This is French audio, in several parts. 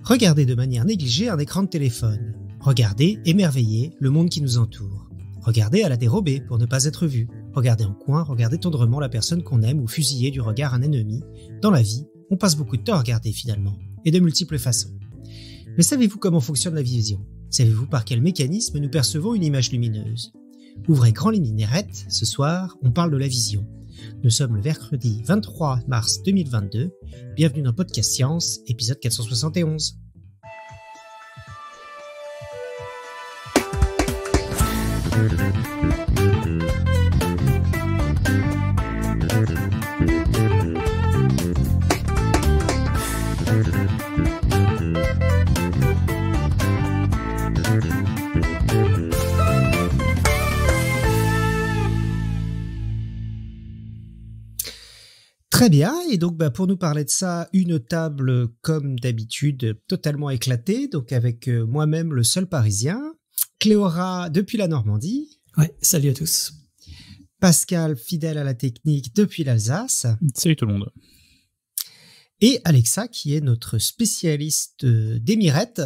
Regarder de manière négligée un écran de téléphone. Regarder, émerveiller, le monde qui nous entoure. Regarder à la dérobée pour ne pas être vu. Regarder en coin, regarder tendrement la personne qu'on aime ou fusiller du regard un ennemi. Dans la vie, on passe beaucoup de temps à regarder finalement, et de multiples façons. Mais savez-vous comment fonctionne la vision ? Savez-vous par quel mécanisme nous percevons une image lumineuse ? Ouvrez grand les minerettes, ce soir, on parle de la vision. Nous sommes le mercredi 23 mars 2022. Bienvenue dans Podcast Science, épisode 471. Très bien, et donc pour nous parler de ça, une table comme d'habitude totalement éclatée, donc avec moi-même le seul Parisien, Cléora depuis la Normandie. Ouais, salut à tous. Pascal, fidèle à la technique depuis l'Alsace. Salut tout le monde. Et Alexa, qui est notre spécialiste des mirettes,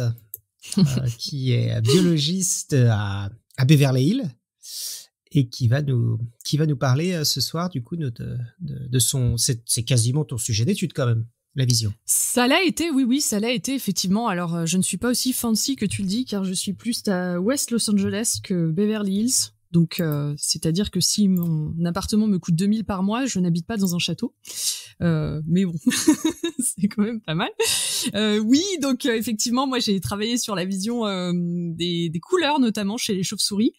qui est biologiste à Beverly Hills. Et qui va nous parler ce soir du coup de son, c'est quasiment ton sujet d'étude quand même, la vision. Ça l'a été, oui, ça l'a été effectivement. Alors je ne suis pas aussi fancy que tu le dis, car je suis plus à West Los Angeles que Beverly Hills. Donc c'est-à-dire que si mon appartement me coûte 2000 par mois, je n'habite pas dans un château. Mais bon, c'est quand même pas mal. Oui, donc effectivement, moi j'ai travaillé sur la vision des couleurs, notamment chez les chauves-souris.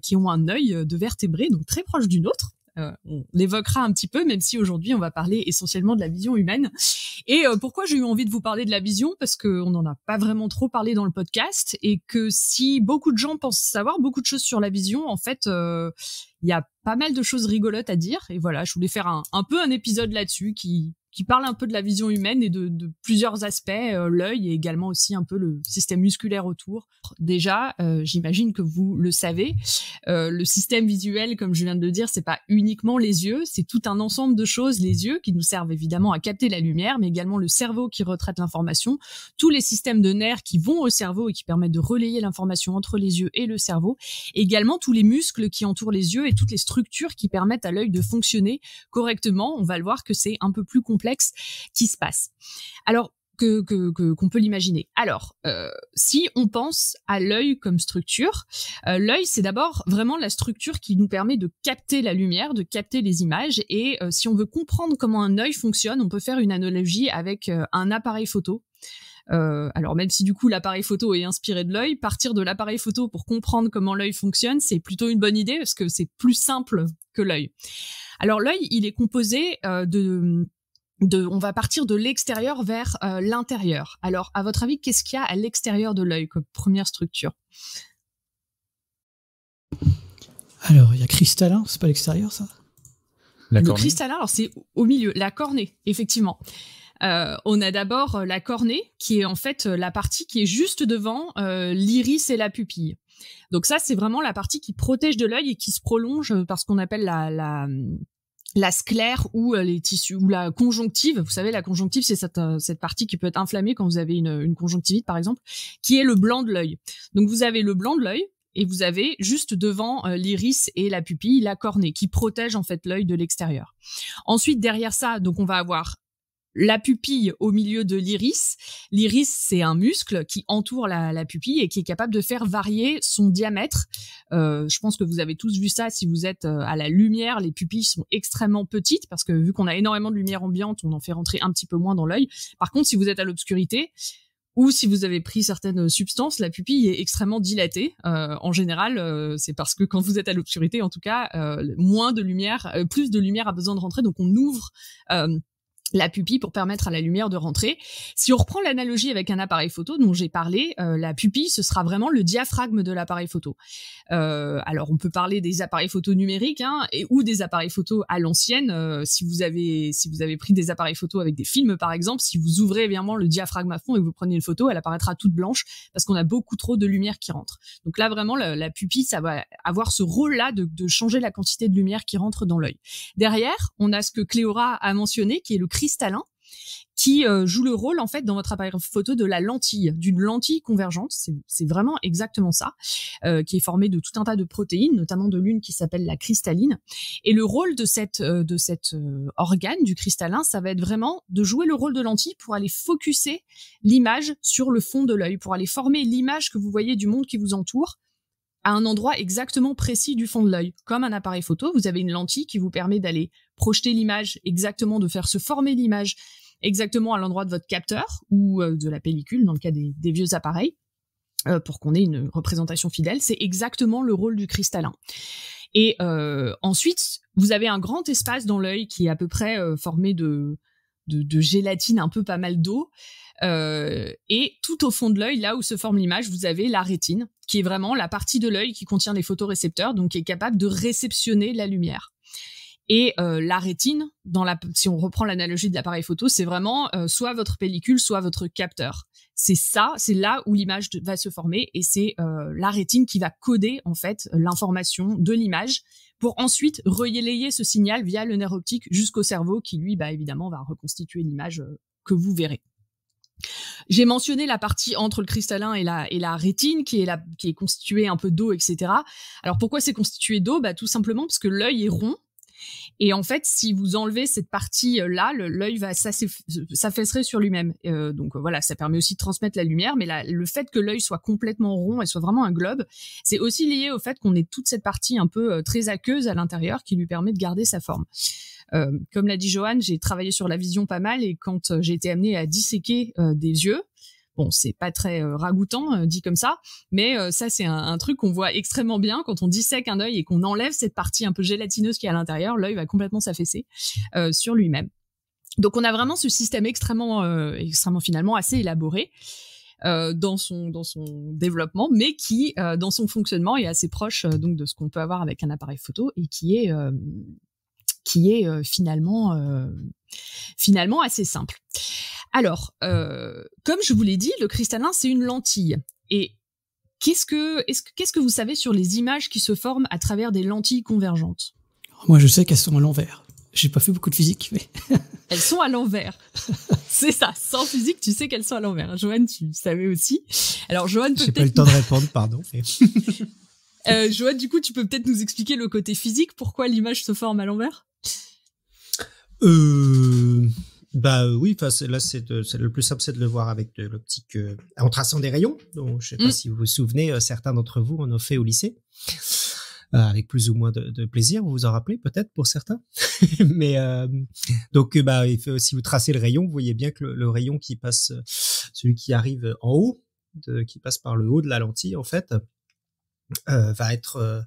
Qui ont un œil de vertébré, donc très proche du nôtre. On l'évoquera un petit peu, même si aujourd'hui on va parler essentiellement de la vision humaine. Et pourquoi j'ai eu envie de vous parler de la vision ? Parce qu'on n'en a pas vraiment trop parlé dans le podcast, et que si beaucoup de gens pensent savoir beaucoup de choses sur la vision, en fait, il y a pas mal de choses rigolotes à dire. Et voilà, je voulais faire un peu un épisode là-dessus qui parle un peu de la vision humaine et de plusieurs aspects, l'œil et également aussi un peu le système musculaire autour. Déjà, j'imagine que vous le savez, le système visuel, comme je viens de le dire, c'est pas uniquement les yeux, c'est tout un ensemble de choses. Les yeux qui nous servent évidemment à capter la lumière, mais également le cerveau qui retraite l'information, tous les systèmes de nerfs qui vont au cerveau et qui permettent de relayer l'information entre les yeux et le cerveau, et également tous les muscles qui entourent les yeux et toutes les structures qui permettent à l'œil de fonctionner correctement. On va le voir que c'est un peu plus complexe qui se passe. Alors qu'on peut l'imaginer. Alors, si on pense à l'œil comme structure, l'œil c'est d'abord vraiment la structure qui nous permet de capter la lumière, de capter les images. Et si on veut comprendre comment un œil fonctionne, on peut faire une analogie avec un appareil photo. Alors même si du coup l'appareil photo est inspiré de l'œil, partir de l'appareil photo pour comprendre comment l'œil fonctionne, c'est plutôt une bonne idée parce que c'est plus simple que l'œil. Alors l'œil, il est composé on va partir de l'extérieur vers l'intérieur. Alors, à votre avis, qu'est-ce qu'il y a à l'extérieur de l'œil comme première structure ? Alors, il y a cristallin, c'est pas l'extérieur, ça ? La Le cornée. cristallin, alors c'est au milieu, la cornée, effectivement. On a d'abord la cornée, qui est en fait la partie qui est juste devant l'iris et la pupille. Donc ça, c'est vraiment la partie qui protège de l'œil et qui se prolonge par ce qu'on appelle la sclère ou les tissus ou la conjonctive. Vous savez, la conjonctive, c'est cette partie qui peut être inflammée quand vous avez une conjonctivite, par exemple, qui est le blanc de l'œil. Donc, vous avez le blanc de l'œil et vous avez juste devant l'iris et la pupille, la cornée, qui protège en fait l'œil de l'extérieur. Ensuite, derrière ça, donc on va avoir la pupille au milieu de l'iris. L'iris, c'est un muscle qui entoure la pupille et qui est capable de faire varier son diamètre. Je pense que vous avez tous vu ça si vous êtes à la lumière. Les pupilles sont extrêmement petites parce que vu qu'on a énormément de lumière ambiante, on en fait rentrer un petit peu moins dans l'œil. Par contre, si vous êtes à l'obscurité ou si vous avez pris certaines substances, la pupille est extrêmement dilatée. En général, c'est parce que quand vous êtes à l'obscurité, en tout cas, moins de lumière, plus de lumière a besoin de rentrer. Donc on ouvre la pupille pour permettre à la lumière de rentrer. Si on reprend l'analogie avec un appareil photo dont j'ai parlé, la pupille, ce sera vraiment le diaphragme de l'appareil photo. Alors, on peut parler des appareils photo numériques ou des appareils photo à l'ancienne. Si vous avez pris des appareils photo avec des films, par exemple, si vous ouvrez évidemment le diaphragme à fond et que vous prenez une photo, elle apparaîtra toute blanche parce qu'on a beaucoup trop de lumière qui rentre. Donc là, vraiment, la pupille, ça va avoir ce rôle-là de changer la quantité de lumière qui rentre dans l'œil. Derrière, on a ce que Cléora a mentionné, qui est le cristallin, qui joue le rôle en fait dans votre appareil photo de la lentille, d'une lentille convergente. C'est vraiment exactement ça, qui est formée de tout un tas de protéines, notamment de l'une qui s'appelle la cristalline. Et le rôle de cet organe du cristallin, ça va être vraiment de jouer le rôle de lentille pour aller focuser l'image sur le fond de l'œil, pour aller former l'image que vous voyez du monde qui vous entoure à un endroit exactement précis du fond de l'œil. Comme un appareil photo, vous avez une lentille qui vous permet d'aller projeter l'image exactement, de faire se former l'image exactement à l'endroit de votre capteur ou de la pellicule, dans le cas des vieux appareils, pour qu'on ait une représentation fidèle. C'est exactement le rôle du cristallin. Et ensuite, vous avez un grand espace dans l'œil qui est à peu près formé de gélatine, un peu pas mal d'eau. Et tout au fond de l'œil, là où se forme l'image, vous avez la rétine, qui est vraiment la partie de l'œil qui contient les photorécepteurs, donc qui est capable de réceptionner la lumière. Et la rétine, si on reprend l'analogie de l'appareil photo, c'est vraiment soit votre pellicule, soit votre capteur. C'est là où l'image va se former, et c'est la rétine qui va coder en fait l'information de l'image pour ensuite relayer ce signal via le nerf optique jusqu'au cerveau, qui lui, évidemment, va reconstituer l'image que vous verrez. J'ai mentionné la partie entre le cristallin et la rétine qui est constituée un peu d'eau, etc. Alors pourquoi c'est constitué d'eau ? Tout simplement parce que l'œil est rond. Et en fait, si vous enlevez cette partie-là, l'œil va s'affaisserait sur lui-même. Donc voilà, ça permet aussi de transmettre la lumière, mais le fait que l'œil soit complètement rond et soit vraiment un globe, c'est aussi lié au fait qu'on ait toute cette partie un peu très aqueuse à l'intérieur qui lui permet de garder sa forme. Comme l'a dit Johan, j'ai travaillé sur la vision pas mal, et quand j'ai été amenée à disséquer des yeux, bon, c'est pas très ragoûtant dit comme ça, mais ça c'est un truc qu'on voit extrêmement bien quand on dissèque un œil et qu'on enlève cette partie un peu gélatineuse qui est à l'intérieur, l'œil va complètement s'affaisser sur lui-même. Donc on a vraiment ce système extrêmement finalement assez élaboré dans son développement, mais qui dans son fonctionnement est assez proche donc de ce qu'on peut avoir avec un appareil photo, et qui est finalement assez simple. Alors, comme je vous l'ai dit, le cristallin, c'est une lentille. Et qu'est-ce que vous savez sur les images qui se forment à travers des lentilles convergentes ? Moi, je sais qu'elles sont à l'envers. J'ai pas fait beaucoup de physique, mais... Elles sont à l'envers. C'est ça. Sans physique, tu sais qu'elles sont à l'envers. Johan, tu savais aussi. Alors, Johan, j'ai pas eu le temps de répondre, pardon. Johan, du coup, tu peux peut-être nous expliquer le côté physique, pourquoi l'image se forme à l'envers ? Oui, c'est le plus simple, c'est de le voir avec de l'optique en traçant des rayons. Donc, je sais pas si vous vous souvenez, certains d'entre vous en ont fait au lycée, avec plus ou moins de plaisir. Vous vous en rappelez peut-être pour certains. Mais donc, si vous tracez le rayon, vous voyez bien que le rayon qui passe, celui qui arrive en haut, qui passe par le haut de la lentille, en fait, va être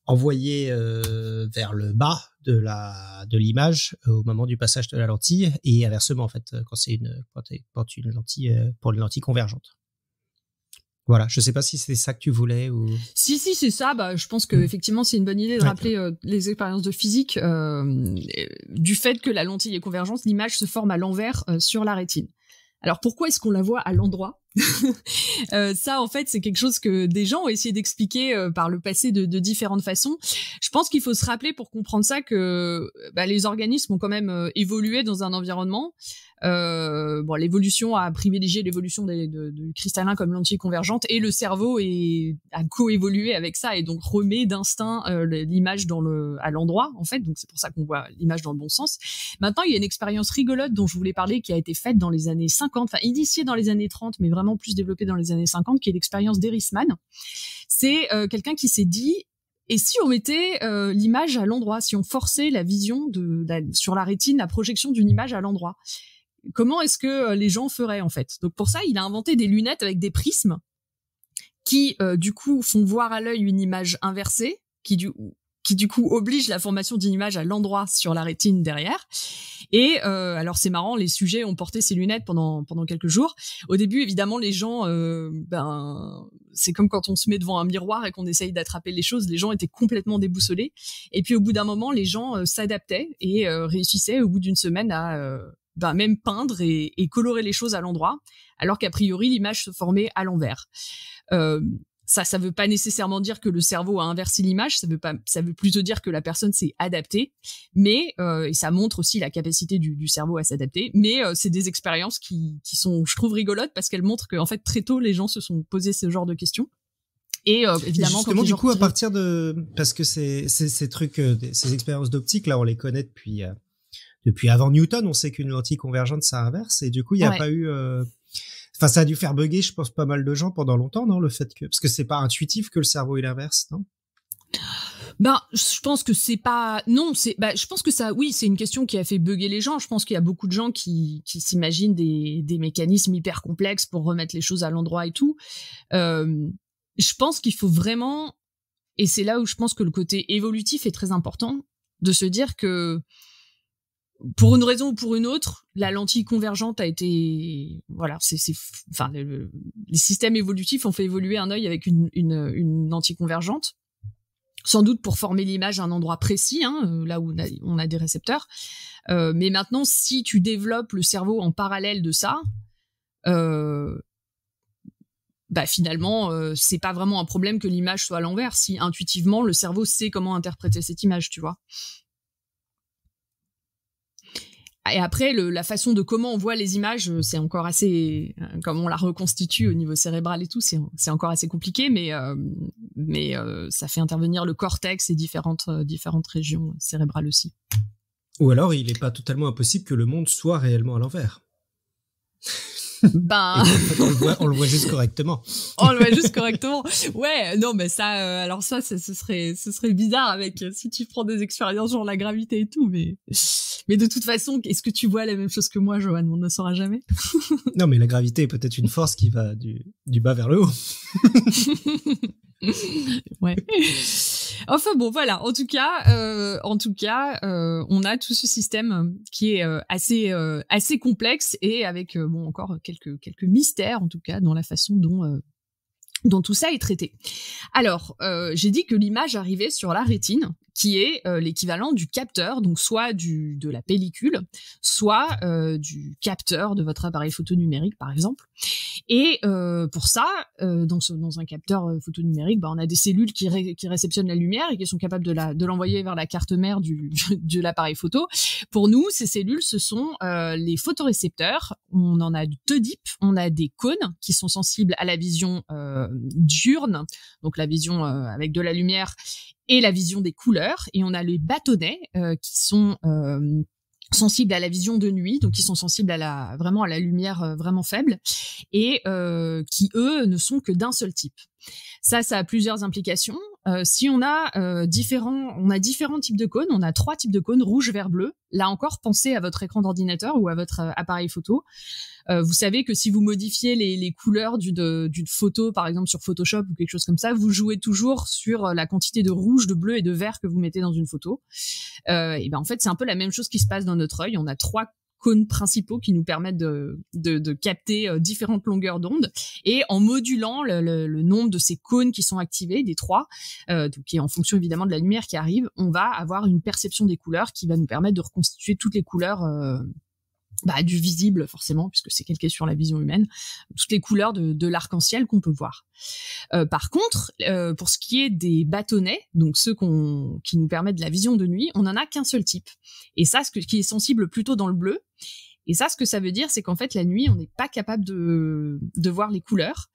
envoyé vers le bas de l'image au moment du passage de la lentille, et inversement en fait quand une lentille pour une lentille convergente. Voilà, je sais pas si c'était ça que tu voulais ou... Si, c'est ça. Je pense que effectivement c'est une bonne idée de rappeler les expériences de physique du fait que la lentille est convergente, l'image se forme à l'envers sur la rétine. Alors pourquoi est-ce qu'on la voit à l'endroit ? Ça, en fait, c'est quelque chose que des gens ont essayé d'expliquer par le passé de différentes façons. Je pense qu'il faut se rappeler pour comprendre ça que les organismes ont quand même évolué dans un environnement. L'évolution a privilégié l'évolution du cristallin comme lentille convergente, et le cerveau a coévolué avec ça, et donc remet d'instinct l'image à l'endroit, en fait. Donc c'est pour ça qu'on voit l'image dans le bon sens. Maintenant, il y a une expérience rigolote dont je voulais parler, qui a été faite dans les années 50, enfin initiée dans les années 30, mais vraiment plus développée dans les années 50, qui est l'expérience d'Erisman. C'est quelqu'un qui s'est dit: et si on mettait l'image à l'endroit, si on forçait la vision sur la rétine, la projection d'une image à l'endroit, comment est-ce que les gens feraient en fait ? Donc pour ça, il a inventé des lunettes avec des prismes qui du coup font voir à l'œil une image inversée, qui qui du coup oblige la formation d'une image à l'endroit sur la rétine derrière. Et alors c'est marrant, les sujets ont porté ces lunettes pendant quelques jours. Au début, évidemment, les gens, c'est comme quand on se met devant un miroir et qu'on essaye d'attraper les choses. Les gens étaient complètement déboussolés. Et puis au bout d'un moment, les gens s'adaptaient et réussissaient au bout d'une semaine à même peindre et colorer les choses à l'endroit, alors qu'a priori l'image se formait à l'envers. Ça veut pas nécessairement dire que le cerveau a inversé l'image, ça veut plutôt dire que la personne s'est adaptée, mais et ça montre aussi la capacité du cerveau à s'adapter, mais c'est des expériences qui sont, je trouve, rigolotes parce qu'elles montrent qu'en fait très tôt les gens se sont posés ce genre de questions. Et évidemment, justement, du coup, à partir de, parce que ces trucs, ces expériences d'optique là, on les connaît depuis avant Newton, on sait qu'une lentille convergente ça inverse, et du coup il y a pas eu enfin, ça a dû faire bugger, je pense, pas mal de gens pendant longtemps, non, le fait que, parce que c'est pas intuitif que le cerveau il inverse, non? Je pense que c'est pas, non, je pense que ça, oui, c'est une question qui a fait bugger les gens. Je pense qu'il y a beaucoup de gens qui s'imaginent des mécanismes hyper complexes pour remettre les choses à l'endroit et tout. Je pense qu'il faut vraiment, et c'est là où je pense que le côté évolutif est très important, de se dire que, pour une raison ou pour une autre, la lentille convergente a été, voilà, enfin, les systèmes évolutifs ont fait évoluer un œil avec une lentille convergente, sans doute pour former l'image à un endroit précis, là où on a des récepteurs. Mais maintenant, si tu développes le cerveau en parallèle de ça, finalement, c'est pas vraiment un problème que l'image soit à l'envers, si intuitivement le cerveau sait comment interpréter cette image, tu vois. Et après, la façon de comment on voit les images, c'est encore assez, comme on la reconstitue au niveau cérébral et tout, c'est encore assez compliqué, mais ça fait intervenir le cortex et différentes régions cérébrales aussi. Ou alors, il n'est pas totalement impossible que le monde soit réellement à l'envers. En fait, on le voit juste correctement. On le voit juste correctement. Ouais, non, mais ça, alors ça, ce serait bizarre avec, si tu prends des expériences genre la gravité et tout, mais de toute façon, est-ce que tu vois la même chose que moi, Johan? On ne saura jamais. Non, mais la gravité est peut-être une force qui va du bas vers le haut. Ouais. Enfin bon, voilà. En tout cas, on a tout ce système qui est assez complexe et avec encore quelques mystères en tout cas dans la façon dont tout ça est traité. Alors, j'ai dit que l'image arrivait sur la rétine, qui est l'équivalent du capteur, donc soit de la pellicule, soit du capteur de votre appareil photo numérique, par exemple. Et pour ça, dans un capteur photo numérique, on a des cellules qui réceptionnent la lumière et qui sont capables de l'envoyer vers la carte mère de l'appareil photo. Pour nous, ces cellules, ce sont les photorécepteurs. On en a deux types. On a des cônes qui sont sensibles à la vision diurne, donc la vision avec de la lumière, et la vision des couleurs. Et on a les bâtonnets qui sont sensibles à la vision de nuit, donc qui sont sensibles à la lumière vraiment faible, et qui eux ne sont que d'un seul type. Ça a plusieurs implications. Si on a différents types de cônes, on a 3 types de cônes, rouge, vert, bleu. Là encore, pensez à votre écran d'ordinateur ou à votre appareil photo. Vous savez que si vous modifiez les couleurs d'une photo, par exemple sur Photoshop ou quelque chose comme ça, vous jouez toujours sur la quantité de rouge, de bleu et de vert que vous mettez dans une photo. Et en fait, c'est un peu la même chose qui se passe dans notre œil. On a 3 cônes principaux qui nous permettent de capter différentes longueurs d'onde, et en modulant le nombre de ces cônes qui sont activés, des 3, donc, et en fonction évidemment de la lumière qui arrive, on va avoir une perception des couleurs qui va nous permettre de reconstituer toutes les couleurs du visible forcément, puisque c'est calqué sur la vision humaine, toutes les couleurs de l'arc-en-ciel qu'on peut voir. Par contre, pour ce qui est des bâtonnets, donc ceux qui nous permettent de la vision de nuit, on n'en a qu'un seul type. Et ça, qui est sensible plutôt dans le bleu. Et ça, ce que ça veut dire, c'est qu'en fait, la nuit, on n'est pas capable de voir les couleurs.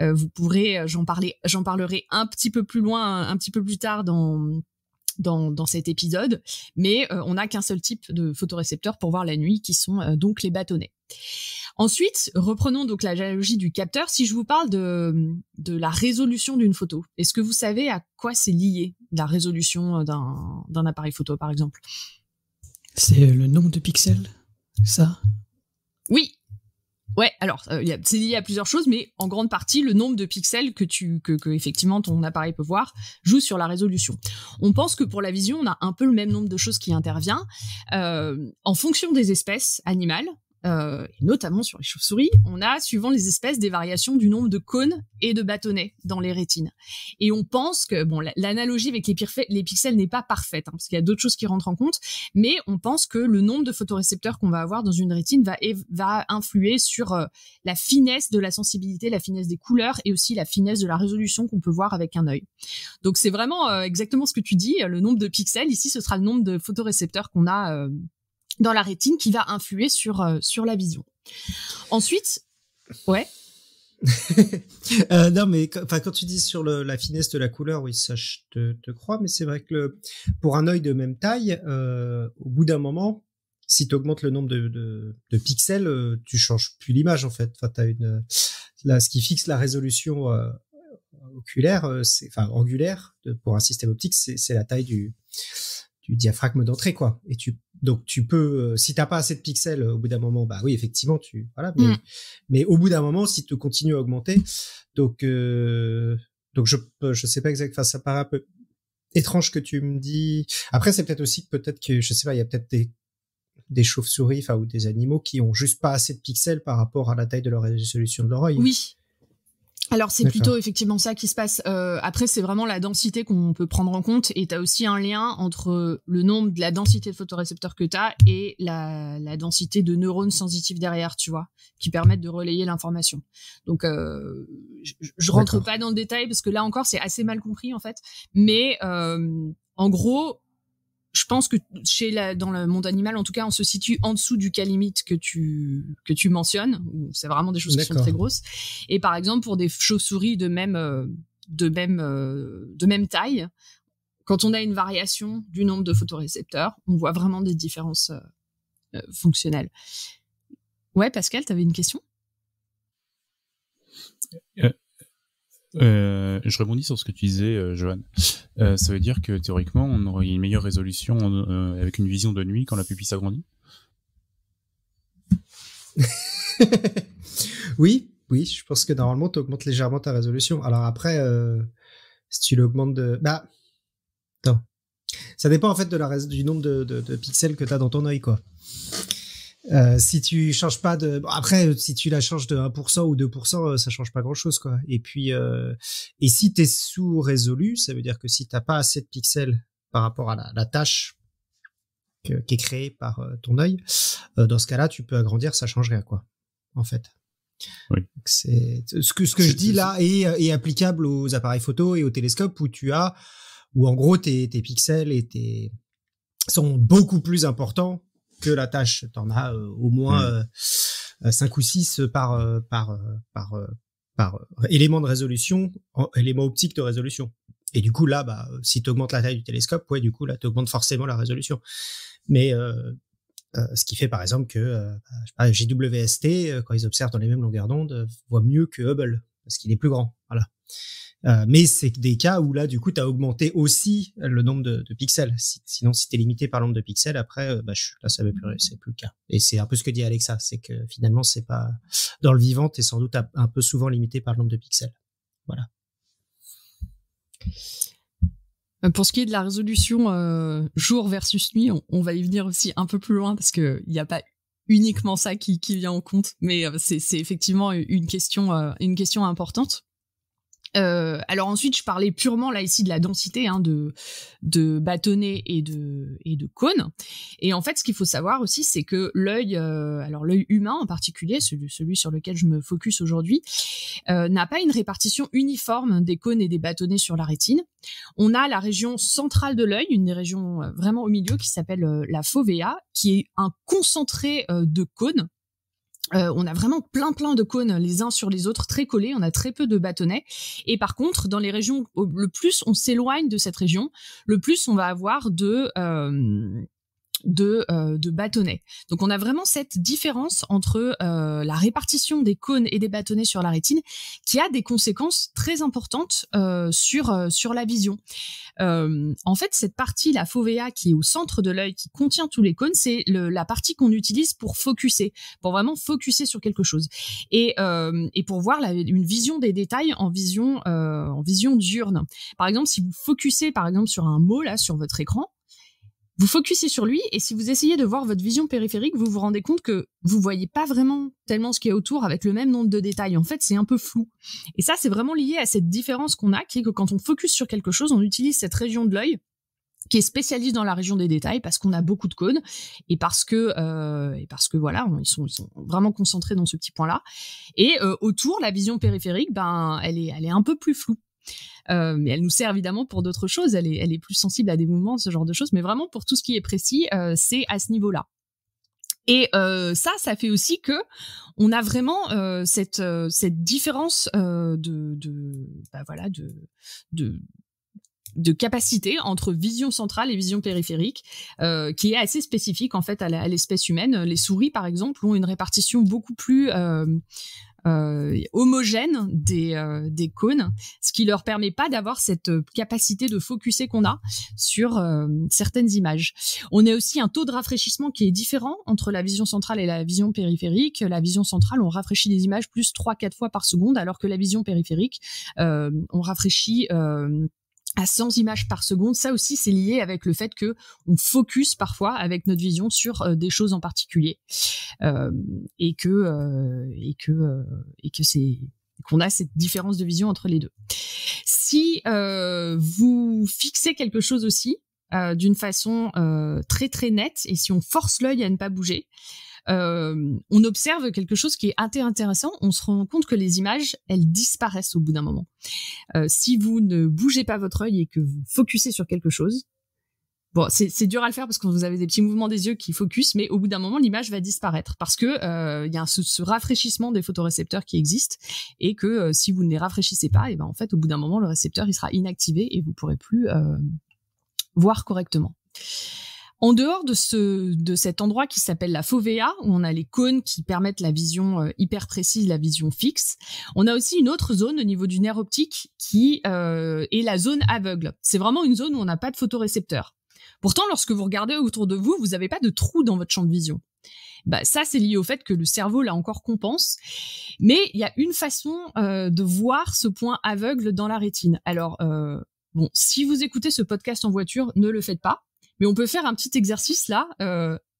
Vous pourrez, j'en parlerai un petit peu plus loin, un petit peu plus tard dans cet épisode, mais on n'a qu'un seul type de photorécepteurs pour voir la nuit, qui sont donc les bâtonnets. Ensuite, reprenons donc l'analogie du capteur. Si je vous parle de la résolution d'une photo, est-ce que vous savez à quoi c'est lié, la résolution d'un appareil photo, par exemple? C'est le nombre de pixels, ça? Oui. Ouais, alors c'est lié à plusieurs choses, mais en grande partie, le nombre de pixels que effectivement ton appareil peut voir joue sur la résolution. On pense que pour la vision, on a un peu le même nombre de choses qui intervient en fonction des espèces animales. Et notamment sur les chauves-souris, on a, suivant les espèces, des variations du nombre de cônes et de bâtonnets dans les rétines. Et on pense que, bon, l'analogie avec les pixels n'est pas parfaite, hein, parce qu'il y a d'autres choses qui rentrent en compte, mais on pense que le nombre de photorécepteurs qu'on va avoir dans une rétine va influer sur la finesse de la sensibilité, la finesse des couleurs et aussi la finesse de la résolution qu'on peut voir avec un œil. Donc c'est vraiment exactement ce que tu dis, le nombre de pixels, ici ce sera le nombre de photorécepteurs qu'on a dans la rétine qui va influer sur la vision. Ensuite, ouais. Non, mais quand tu dis sur la finesse de la couleur, oui, ça je te crois, mais c'est vrai que pour un œil de même taille, au bout d'un moment, si tu augmentes le nombre de pixels, tu changes plus l'image en fait. Enfin, ce qui fixe la résolution oculaire, angulaire pour un système optique, c'est la taille du diaphragme d'entrée, quoi. Et donc tu peux, si t'as pas assez de pixels au bout d'un moment, bah oui, effectivement, mais au bout d'un moment, si tu continues à augmenter, donc je sais pas exactement, ça paraît un peu étrange que tu me dis. Après, c'est peut-être aussi que je sais pas, il y a peut-être des chauves-souris, ou des animaux qui ont juste pas assez de pixels par rapport à la taille de leur résolution de leur œil. Oui. Alors c'est plutôt effectivement ça qui se passe. Après c'est vraiment la densité qu'on peut prendre en compte et t'as aussi un lien entre la densité de photorécepteurs que t'as et la densité de neurones sensitifs derrière, tu vois, qui permettent de relayer l'information. Donc je rentre pas dans le détail parce que là encore c'est assez mal compris en fait. Mais en gros, je pense que dans le monde animal, en tout cas, on se situe en dessous du cas limite que tu mentionnes. C'est vraiment des choses qui sont très grosses. Et par exemple, pour des chauves-souris de même taille, quand on a une variation du nombre de photorécepteurs, on voit vraiment des différences fonctionnelles. Ouais, Pascal, t'avais une question ? Je rebondis sur ce que tu disais, Johan. Ça veut dire que théoriquement, on aurait une meilleure résolution avec une vision de nuit quand la pupille s'agrandit. Oui, je pense que normalement, tu augmentes légèrement ta résolution. Alors après, si tu l'augmentes attends. Ça dépend en fait du nombre de pixels que tu as dans ton œil, quoi. Si tu changes pas après, si tu la changes de 1% ou 2%, ça change pas grand chose, quoi. Et puis, et si t'es sous-résolu, ça veut dire que si t'as pas assez de pixels par rapport à la tâche qui est créée par ton œil, dans ce cas-là, tu peux agrandir, ça change rien, quoi. En fait. Oui. Donc c'est ce que je dis là est applicable aux appareils photo et aux télescopes où en gros tes pixels sont beaucoup plus importants que la tâche. T'en as au moins 5 ou 6 par élément de résolution, élément optique de résolution. Et du coup, là, si tu augmentes la taille du télescope, du coup, là, tu augmentes forcément la résolution. Mais ce qui fait, par exemple, que JWST, quand ils observent dans les mêmes longueurs d'onde, voit mieux que Hubble, parce qu'il est plus grand. Voilà. Mais c'est des cas où là, du coup, tu as augmenté aussi le nombre de pixels. Sinon, si tu es limité par le nombre de pixels, après, là, c'est plus le cas. Et c'est un peu ce que dit Alexa, c'est que finalement, c'est pas dans le vivant, tu es sans doute un peu souvent limité par le nombre de pixels. Voilà. Pour ce qui est de la résolution jour versus nuit, on va y venir aussi un peu plus loin parce que il n'y a pas uniquement ça qui vient en compte, mais c'est effectivement une question importante. Alors ensuite, je parlais purement là ici de la densité de bâtonnets et de cônes. Et en fait, ce qu'il faut savoir aussi, c'est que l'œil humain en particulier, celui sur lequel je me focus aujourd'hui, n'a pas une répartition uniforme des cônes et des bâtonnets sur la rétine. On a la région centrale de l'œil, une des régions vraiment au milieu qui s'appelle la fovea, qui est un concentré de cônes. On a vraiment plein de cônes les uns sur les autres, très collés, on a très peu de bâtonnets. Et par contre, dans les régions, le plus on s'éloigne de cette région, le plus on va avoir de de bâtonnets. Donc on a vraiment cette différence entre la répartition des cônes et des bâtonnets sur la rétine qui a des conséquences très importantes sur la vision. En fait, cette partie, la fovea, qui est au centre de l'œil, qui contient tous les cônes, c'est la partie qu'on utilise pour focuser, pour vraiment focuser sur quelque chose et pour voir une vision des détails en vision diurne. Par exemple, si vous focusez par exemple sur un mot là sur votre écran, vous focussez sur lui et si vous essayez de voir votre vision périphérique, vous vous rendez compte que vous voyez pas vraiment tellement ce qu'il y a autour avec le même nombre de détails. En fait, c'est un peu flou. Et ça, c'est vraiment lié à cette différence qu'on a, qui est que quand on focus sur quelque chose, on utilise cette région de l'œil qui est spécialiste dans la région des détails parce qu'on a beaucoup de cônes et parce que voilà, ils sont vraiment concentrés dans ce petit point-là. Et autour, la vision périphérique, elle est un peu plus floue. Mais elle nous sert évidemment pour d'autres choses. Elle est plus sensible à des mouvements, ce genre de choses. Mais vraiment pour tout ce qui est précis, c'est à ce niveau-là. Et ça fait aussi que on a vraiment cette différence de capacité entre vision centrale et vision périphérique, qui est assez spécifique en fait à l'espèce humaine. Les souris, par exemple, ont une répartition beaucoup plus homogène des cônes, ce qui leur permet pas d'avoir cette capacité de focuser qu'on a sur certaines images. On a aussi un taux de rafraîchissement qui est différent entre la vision centrale et la vision périphérique. La vision centrale, on rafraîchit des images plus 3-4 fois par seconde, alors que la vision périphérique, on rafraîchit à 100 images par seconde. Ça aussi, c'est lié avec le fait que on focus parfois avec notre vision sur des choses en particulier, et qu'on a cette différence de vision entre les deux. Si vous fixez quelque chose aussi d'une façon très très nette, et si on force l'œil à ne pas bouger, on observe quelque chose qui est intéressant. On se rend compte que les images, elles disparaissent au bout d'un moment. Si vous ne bougez pas votre œil et que vous focussez sur quelque chose, bon, c'est dur à le faire parce que vous avez des petits mouvements des yeux qui focusent, mais au bout d'un moment, l'image va disparaître parce que il y a ce rafraîchissement des photorécepteurs qui existe et que si vous ne les rafraîchissez pas, et ben en fait, au bout d'un moment, le récepteur il sera inactivé et vous pourrez plus voir correctement. En dehors de cet endroit qui s'appelle la fovea, où on a les cônes qui permettent la vision hyper précise, la vision fixe, on a aussi une autre zone au niveau du nerf optique qui est la zone aveugle. C'est vraiment une zone où on n'a pas de photorécepteur. Pourtant, lorsque vous regardez autour de vous, vous n'avez pas de trou dans votre champ de vision. Bah, ça, c'est lié au fait que le cerveau, là encore, compense. Mais il y a une façon de voir ce point aveugle dans la rétine. Alors, bon, si vous écoutez ce podcast en voiture, ne le faites pas. Mais on peut faire un petit exercice là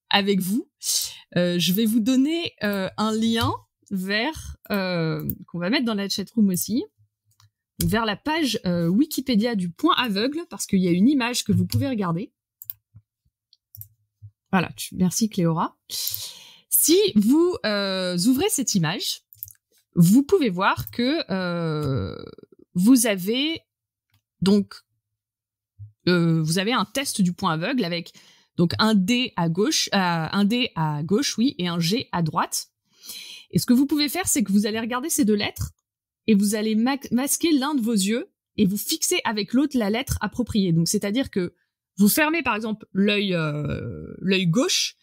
avec vous. Je vais vous donner un lien vers qu'on va mettre dans la chatroom aussi, vers la page Wikipédia du point aveugle, parce qu'il y a une image que vous pouvez regarder. Voilà, merci Cléora. Si vous ouvrez cette image, vous pouvez voir que vous avez donc vous avez un test du point aveugle avec donc un D à gauche, oui, et un G à droite. Et ce que vous pouvez faire, c'est que vous allez regarder ces deux lettres et vous allez masquer l'un de vos yeux et vous fixer avec l'autre la lettre appropriée. Donc, c'est-à-dire que vous fermez par exemple l'œil gauche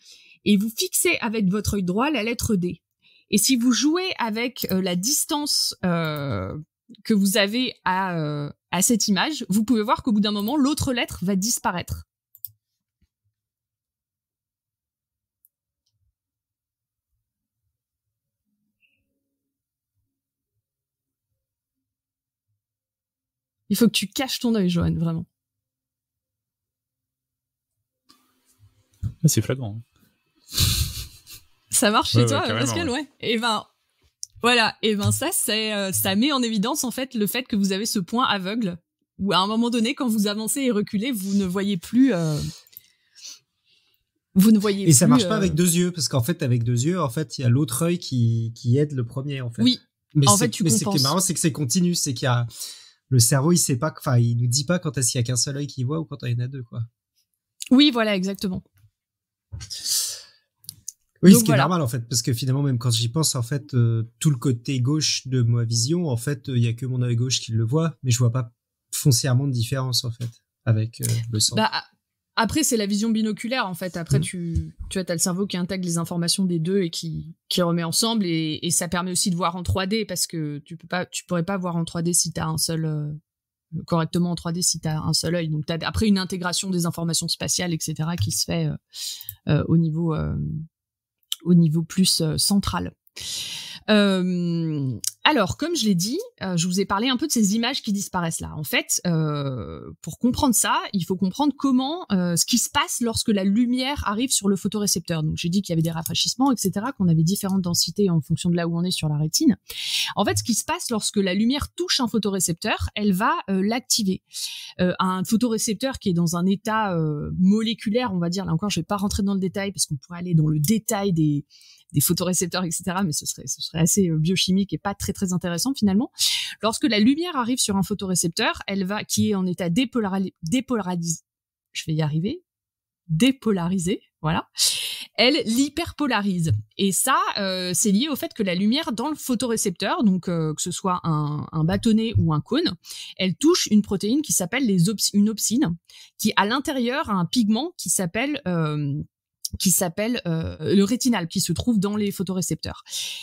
et vous fixez avec votre œil droit la lettre D. Et si vous jouez avec la distance que vous avez à cette image, vous pouvez voir qu'au bout d'un moment, l'autre lettre va disparaître. Il faut que tu caches ton œil, Johan, vraiment. C'est flagrant. Ça marche chez toi, Pascal, ouais. Et ben, voilà. Et ben ça met en évidence en fait le fait que vous avez ce point aveugle où à un moment donné, quand vous avancez et reculez, vous ne voyez plus. Et ça marche pas avec deux yeux, parce qu'en fait, avec deux yeux, en fait, il y a l'autre œil qui aide le premier, en fait. Oui. Mais en fait, tu compenses. Ce qui est marrant, c'est que c'est continu, c'est qu'il y a le cerveau, il sait pas, enfin, il nous dit pas quand est-ce qu'il y a qu'un seul œil qui voit ou quand il y en a deux, quoi. Oui, voilà, exactement. Oui, donc, ce qui est normal en fait, parce que finalement, même quand j'y pense, en fait, tout le côté gauche de ma vision, en fait, il y a que mon œil gauche qui le voit, mais je vois pas foncièrement de différence en fait avec le centre. Bah, Après, c'est la vision binoculaire, en fait. Après, tu as le cerveau qui intègre les informations des deux et qui remet ensemble, et ça permet aussi de voir en 3D, parce que tu pourrais pas voir en 3D si t'as un seul, correctement en 3D si t'as un seul œil. Donc, t'as après une intégration des informations spatiales, etc., qui se fait, au niveau plus central. Alors, comme je l'ai dit, je vous ai parlé un peu de ces images qui disparaissent là. En fait, pour comprendre ça, il faut comprendre comment, ce qui se passe lorsque la lumière arrive sur le photorécepteur. Donc, j'ai dit qu'il y avait des rafraîchissements, etc., qu'on avait différentes densités en fonction de là où on est sur la rétine. En fait, ce qui se passe lorsque la lumière touche un photorécepteur, elle va l'activer. Un photorécepteur qui est dans un état moléculaire, on va dire. Là encore, je vais pas rentrer dans le détail parce qu'on pourrait aller dans le détail des photorécepteurs, etc., mais ce serait assez biochimique et pas très très intéressant finalement. Lorsque la lumière arrive sur un photorécepteur, qui est en état dépolarisé, voilà, elle l'hyperpolarise. Et ça, c'est lié au fait que la lumière dans le photorécepteur, donc que ce soit un bâtonnet ou un cône, elle touche une protéine qui s'appelle une opsine, qui à l'intérieur a un pigment qui s'appelle le rétinal, qui se trouve dans les photorécepteurs.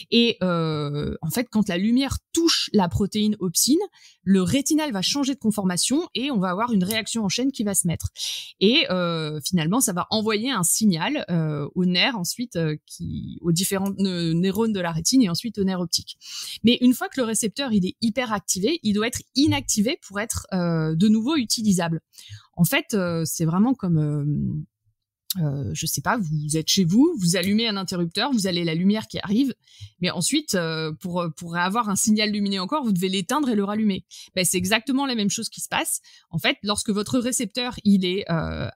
Et en fait, quand la lumière touche la protéine opsine, le rétinal va changer de conformation et on va avoir une réaction en chaîne qui va se mettre. Et finalement, ça va envoyer un signal aux nerfs ensuite, aux différents neurones de la rétine et ensuite aux nerfs optiques. Mais une fois que le récepteur il est hyper activé, il doit être inactivé pour être de nouveau utilisable. En fait, c'est vraiment comme je sais pas, vous êtes chez vous, vous allumez un interrupteur, vous avez la lumière qui arrive, mais ensuite, pour avoir un signal lumineux encore, vous devez l'éteindre et le rallumer. Ben, c'est exactement la même chose qui se passe. En fait, lorsque votre récepteur, il est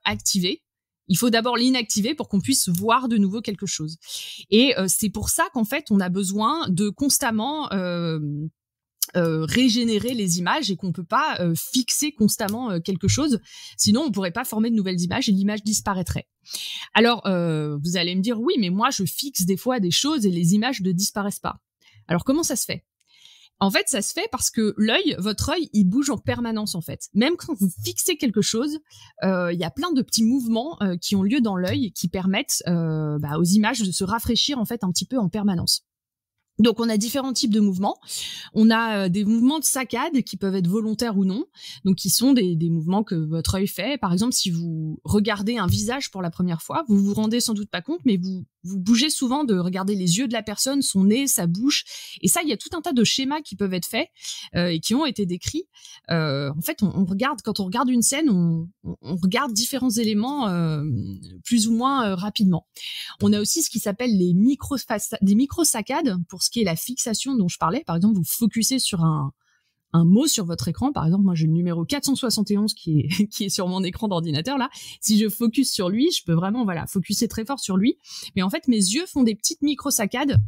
activé, il faut d'abord l'inactiver pour qu'on puisse voir de nouveau quelque chose. Et c'est pour ça qu'en fait, on a besoin de constamment régénérer les images et qu'on peut pas fixer constamment quelque chose, sinon on pourrait pas former de nouvelles images et l'image disparaîtrait. Alors vous allez me dire oui, mais moi je fixe des fois des choses et les images ne disparaissent pas. Alors comment ça se fait? En fait, ça se fait parce que votre œil, il bouge en permanence en fait. Même quand vous fixez quelque chose, il y a plein de petits mouvements qui ont lieu dans l'œil qui permettent aux images de se rafraîchir en fait un petit peu en permanence. Donc, on a différents types de mouvements. On a des mouvements de saccade qui peuvent être volontaires ou non. Donc, qui sont des mouvements que votre œil fait. Par exemple, si vous regardez un visage pour la première fois, vous vous rendez sans doute pas compte, mais vous bougez souvent de regarder les yeux de la personne, son nez, sa bouche. Et ça, il y a tout un tas de schémas qui peuvent être faits et qui ont été décrits. En fait, quand on regarde une scène, on regarde différents éléments plus ou moins rapidement. On a aussi ce qui s'appelle des micro-saccades pour ce qui est la fixation dont je parlais. Par exemple, vous focussez sur un mot sur votre écran. Par exemple, moi, j'ai le numéro 471 qui est sur mon écran d'ordinateur, là. Si je focus sur lui, je peux vraiment, focuser très fort sur lui. Mais en fait, mes yeux font des petites micro-saccades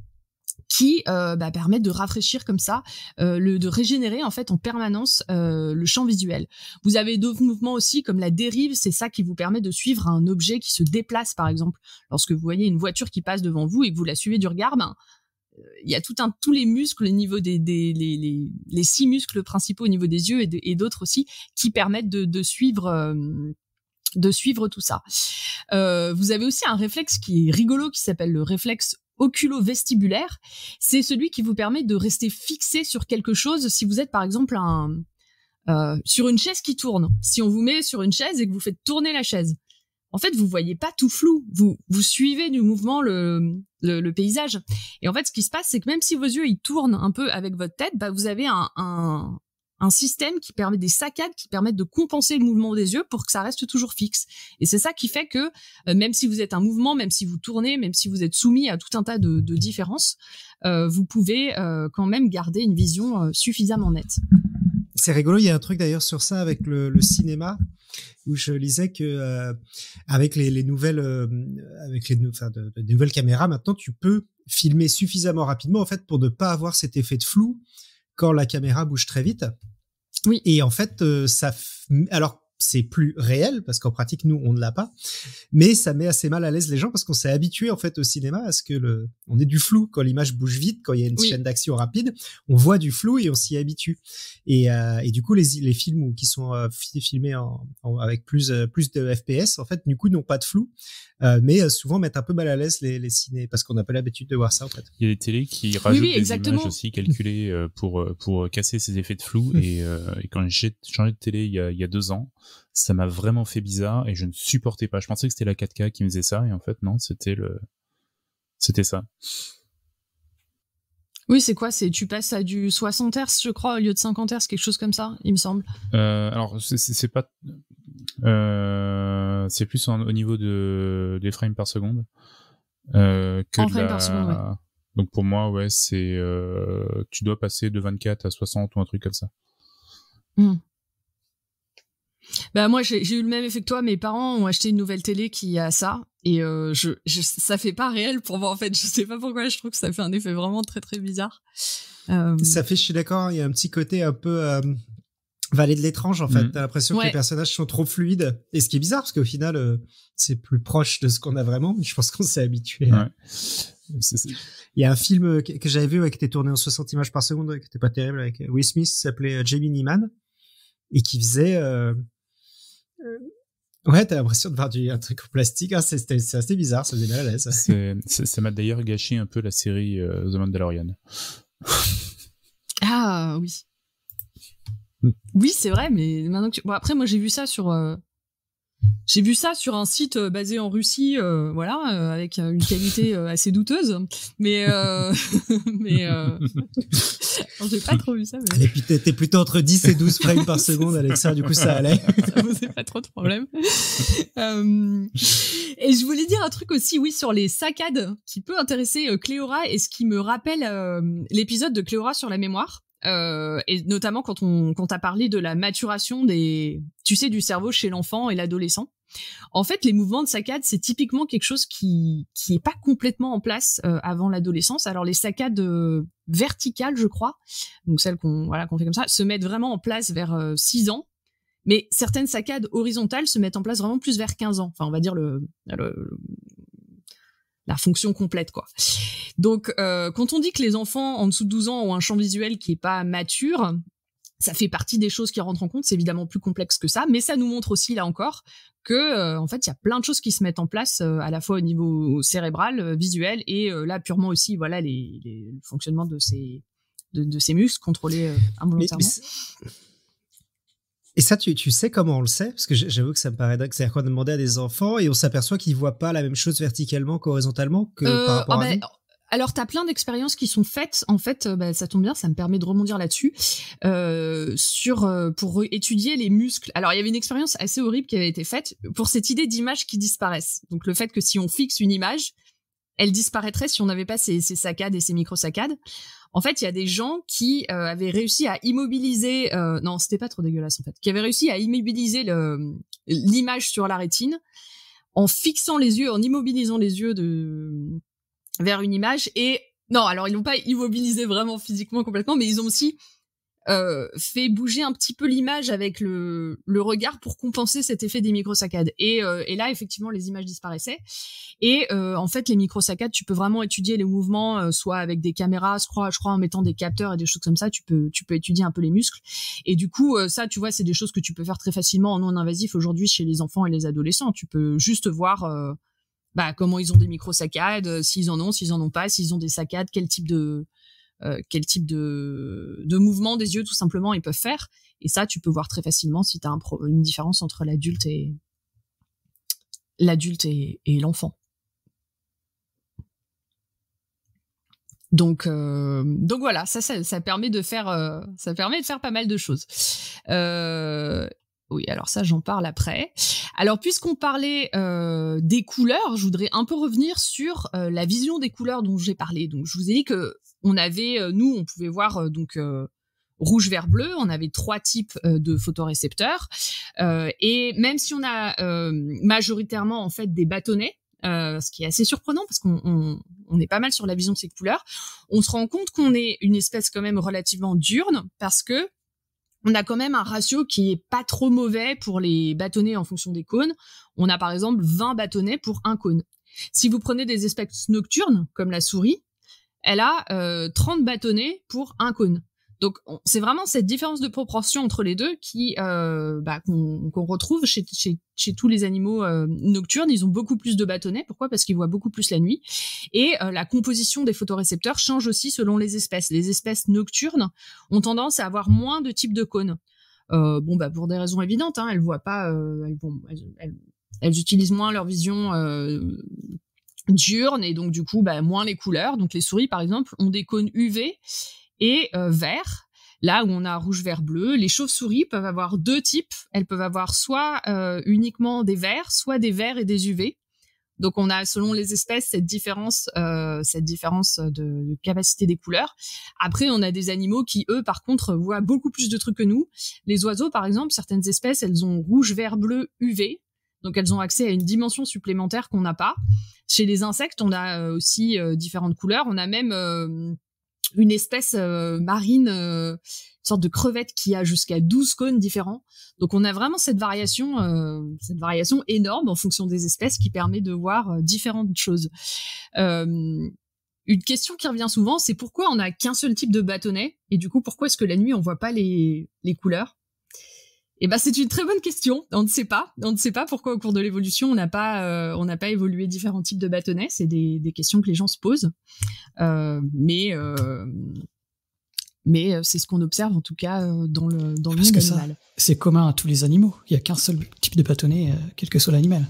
qui permettent de rafraîchir comme ça, de régénérer en fait en permanence le champ visuel. Vous avez d'autres mouvements aussi comme la dérive, c'est ça qui vous permet de suivre un objet qui se déplace par exemple. Lorsque vous voyez une voiture qui passe devant vous et que vous la suivez du regard, il y a tous les muscles au niveau les 6 muscles principaux au niveau des yeux et d'autres aussi qui permettent de suivre tout ça. Vous avez aussi un réflexe qui est rigolo qui s'appelle le réflexe oculo-vestibulaire. C'est celui qui vous permet de rester fixé sur quelque chose si vous êtes par exemple sur une chaise qui tourne. Si on vous met sur une chaise et que vous faites tourner la chaise, en fait, vous voyez pas tout flou. Vous suivez du mouvement le paysage. Et en fait, ce qui se passe, c'est que même si vos yeux ils tournent un peu avec votre tête, vous avez un système qui permet des saccades qui permettent de compenser le mouvement des yeux pour que ça reste toujours fixe. Et c'est ça qui fait que même si vous êtes un mouvement, même si vous tournez, même si vous êtes soumis à tout un tas de différences, vous pouvez quand même garder une vision suffisamment nette. C'est rigolo, il y a un truc d'ailleurs sur ça avec le cinéma où je lisais que avec les nouvelles des nouvelles caméras maintenant tu peux filmer suffisamment rapidement en fait pour ne pas avoir cet effet de flou quand la caméra bouge très vite. Oui. Et en fait alors c'est plus réel parce qu'en pratique nous on ne l'a pas, mais ça met assez mal à l'aise les gens parce qu'on s'est habitué en fait au cinéma à ce que on ait du flou quand l'image bouge vite, quand il y a une chaîne d'action rapide, on voit du flou et on s'y habitue. Et du coup les films qui sont filmés avec plus de FPS en fait du coup n'ont pas de flou, mais souvent mettent un peu mal à l'aise les ciné parce qu'on n'a pas l'habitude de voir ça en fait. Il y a des télés qui rajoutent des images aussi calculées pour casser ces effets de flou et quand j'ai changé de télé il y a 2 ans, ça m'a vraiment fait bizarre et je ne supportais pas. Je pensais que c'était la 4K qui me faisait ça et en fait non, c'était ça. Oui, c'est quoi? Tu passes à du 60 Hz, je crois, au lieu de 50 Hz, quelque chose comme ça, il me semble. Alors c'est pas c'est plus au niveau des frames par seconde que en frames par seconde, ouais. Donc pour moi ouais, c'est tu dois passer de 24 à 60 ou un truc comme ça. Bah moi j'ai eu le même effet que toi, mes parents ont acheté une nouvelle télé qui a ça et ça fait pas réel pour moi en fait, je sais pas pourquoi, je trouve que ça fait un effet vraiment très très bizarre. Ça fait, je suis d'accord, il y a un petit côté un peu Vallée de l'étrange en fait, t'as l'impression que les personnages sont trop fluides et ce qui est bizarre parce qu'au final c'est plus proche de ce qu'on a vraiment, mais je pense qu'on s'est habitué. Il y a un film que j'avais vu qui était tourné en 60 images par seconde qui était pas terrible avec Will Smith, qui s'appelait Gemini Man et qui faisait ouais, t'as l'impression de voir un truc en plastique, c'est assez bizarre, ça faisait mal à l'aise. Ça m'a d'ailleurs gâché un peu la série The Mandalorian. Ah oui. Oui, c'est vrai, mais maintenant que bon, après moi j'ai vu ça sur un site basé en Russie, avec une qualité assez douteuse, mais j'ai pas trop vu ça. Mais... Et puis t'es plutôt entre 10 et 12 frames par seconde, Alexa, du coup ça allait. Ça posait pas trop de problème. Et je voulais dire un truc aussi, oui, sur les saccades qui peut intéresser Cléora et ce qui me rappelle l'épisode de Cléora sur la mémoire. Et notamment quand t'as parlé de la maturation du cerveau chez l'enfant et l'adolescent. En fait, les mouvements de saccade, c'est typiquement quelque chose qui est pas complètement en place avant l'adolescence. Alors les saccades verticales, je crois, donc celles qu'on fait comme ça, se mettent vraiment en place vers 6 ans. Mais certaines saccades horizontales se mettent en place vraiment plus vers 15 ans. Enfin, on va dire la fonction complète, quoi. Donc, quand on dit que les enfants en dessous de 12 ans ont un champ visuel qui est pas mature, ça fait partie des choses qui rentrent en compte. C'est évidemment plus complexe que ça, mais ça nous montre aussi, là encore, que en fait, il y a plein de choses qui se mettent en place à la fois au niveau cérébral, visuel, et là purement aussi, voilà, le fonctionnement de ces muscles contrôlés involontairement. Et ça, tu sais comment on le sait? Parce que j'avoue que ça me paraît dingue. C'est-à-dire qu'on a demandé à des enfants et on s'aperçoit qu'ils voient pas la même chose verticalement qu'horizontalement par rapport à nous. Alors, t'as plein d'expériences qui sont faites. En fait, ça tombe bien, ça me permet de rebondir là-dessus. Pour étudier les muscles. Alors, il y avait une expérience assez horrible qui avait été faite pour cette idée d'images qui disparaissent. Donc, le fait que si on fixe une image, elle disparaîtrait si on n'avait pas ces saccades et ces micro-saccades. En fait, il y a des gens qui avaient réussi à immobiliser... non, c'était pas trop dégueulasse, en fait. Qui avaient réussi à immobiliser l'image sur la rétine en fixant les yeux, en immobilisant les yeux vers une image. Et non, alors ils n'ont pas immobilisé vraiment physiquement complètement, mais ils ont aussi fait bouger un petit peu l'image avec le regard pour compenser cet effet des micro-saccades. Et là, effectivement, les images disparaissaient. Et en fait, les micro-saccades, tu peux vraiment étudier les mouvements, soit avec des caméras, je crois, en mettant des capteurs et des choses comme ça, tu peux étudier un peu les muscles. Et du coup, ça, tu vois, c'est des choses que tu peux faire très facilement en non-invasif aujourd'hui chez les enfants et les adolescents. Tu peux juste voir comment ils ont des micro-saccades, s'ils en ont pas, s'ils ont des saccades, quel type de mouvement des yeux tout simplement ils peuvent faire, et ça tu peux voir très facilement si t'as une différence entre l'adulte et l'enfant. Donc voilà, ça permet de faire pas mal de choses. Oui, alors ça, j'en parle après. Alors, puisqu'on parlait des couleurs, je voudrais un peu revenir sur la vision des couleurs dont j'ai parlé. Donc, je vous ai dit que on pouvait voir rouge, vert, bleu. On avait 3 types de photorécepteurs. Et même si on a majoritairement en fait des bâtonnets, ce qui est assez surprenant parce qu'on est pas mal sur la vision de ces couleurs, on se rend compte qu'on est une espèce quand même relativement diurne parce que on a quand même un ratio qui est pas trop mauvais pour les bâtonnets en fonction des cônes. On a par exemple 20 bâtonnets pour un cône. Si vous prenez des espèces nocturnes, comme la souris, elle a 30 bâtonnets pour un cône. Donc c'est vraiment cette différence de proportion entre les deux qui qu'on retrouve chez tous les animaux nocturnes. Ils ont beaucoup plus de bâtonnets. Pourquoi ? Parce qu'ils voient beaucoup plus la nuit. Et la composition des photorécepteurs change aussi selon les espèces. Les espèces nocturnes ont tendance à avoir moins de types de cônes. Pour des raisons évidentes, hein, elles voient pas. Elles utilisent moins leur vision diurne et donc du coup moins les couleurs. Donc les souris par exemple ont des cônes UV et vert, là où on a rouge, vert, bleu. Les chauves-souris peuvent avoir deux types. Elles peuvent avoir soit uniquement des verts, soit des verts et des UV. Donc on a, selon les espèces, cette différence de capacité des couleurs. Après, on a des animaux qui, eux, par contre, voient beaucoup plus de trucs que nous. Les oiseaux, par exemple, certaines espèces, elles ont rouge, vert, bleu, UV. Donc elles ont accès à une dimension supplémentaire qu'on n'a pas. Chez les insectes, on a aussi différentes couleurs. On a même une espèce marine, une sorte de crevette qui a jusqu'à 12 cônes différents. Donc on a vraiment cette variation énorme en fonction des espèces qui permet de voir différentes choses. Une question qui revient souvent, c'est pourquoi on n'a qu'un seul type de bâtonnet et du coup pourquoi est-ce que la nuit on voit pas les couleurs ? Et c'est une très bonne question. On ne sait pas pourquoi au cours de l'évolution on n'a pas évolué différents types de bâtonnets. C'est des questions que les gens se posent. Mais c'est ce qu'on observe en tout cas dans le monde animal. C'est commun à tous les animaux. Il y a qu'un seul type de bâtonnet, quel que soit l'animal.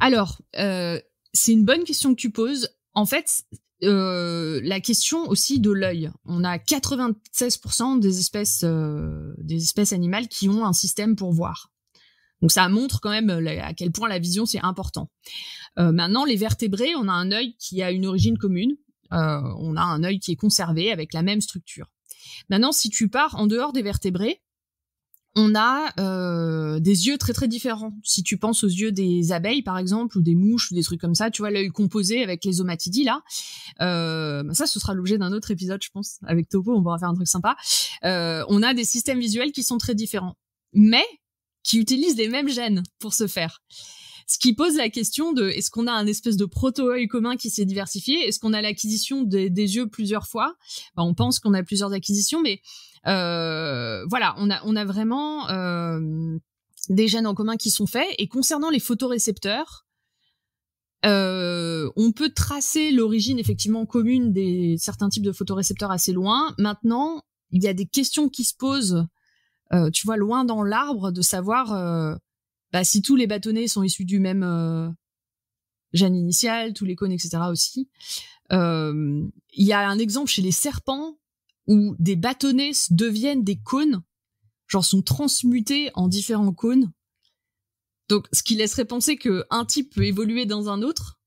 Alors, c'est une bonne question que tu poses. En fait, la question aussi de l'œil. On a 96% des espèces animales qui ont un système pour voir. Donc ça montre quand même à quel point la vision c'est important. Maintenant, les vertébrés, on a un œil qui a une origine commune. On a un œil qui est conservé avec la même structure. Maintenant, si tu pars en dehors des vertébrés, on a des yeux très très différents. Si tu penses aux yeux des abeilles par exemple ou des mouches ou des trucs comme ça, tu vois l'œil composé avec les omatidis là. Ça, ce sera l'objet d'un autre épisode, je pense. Avec Topo, on pourra faire un truc sympa. On a des systèmes visuels qui sont très différents, mais qui utilisent les mêmes gènes pour ce faire. Ce qui pose la question de est-ce qu'on a un espèce de proto-œil commun qui s'est diversifié ? Est-ce qu'on a l'acquisition des yeux plusieurs fois ? On pense qu'on a plusieurs acquisitions, mais voilà, on a vraiment des gènes en commun qui sont faits. Et concernant les photorécepteurs, on peut tracer l'origine effectivement commune des certains types de photorécepteurs assez loin. Maintenant, il y a des questions qui se posent, tu vois, loin dans l'arbre, de savoir si tous les bâtonnets sont issus du même gène initial, tous les cônes, etc. aussi. Il y a un exemple chez les serpents où des bâtonnets deviennent des cônes, genre sont transmutés en différents cônes. Donc, ce qui laisserait penser qu'un type peut évoluer dans un autre.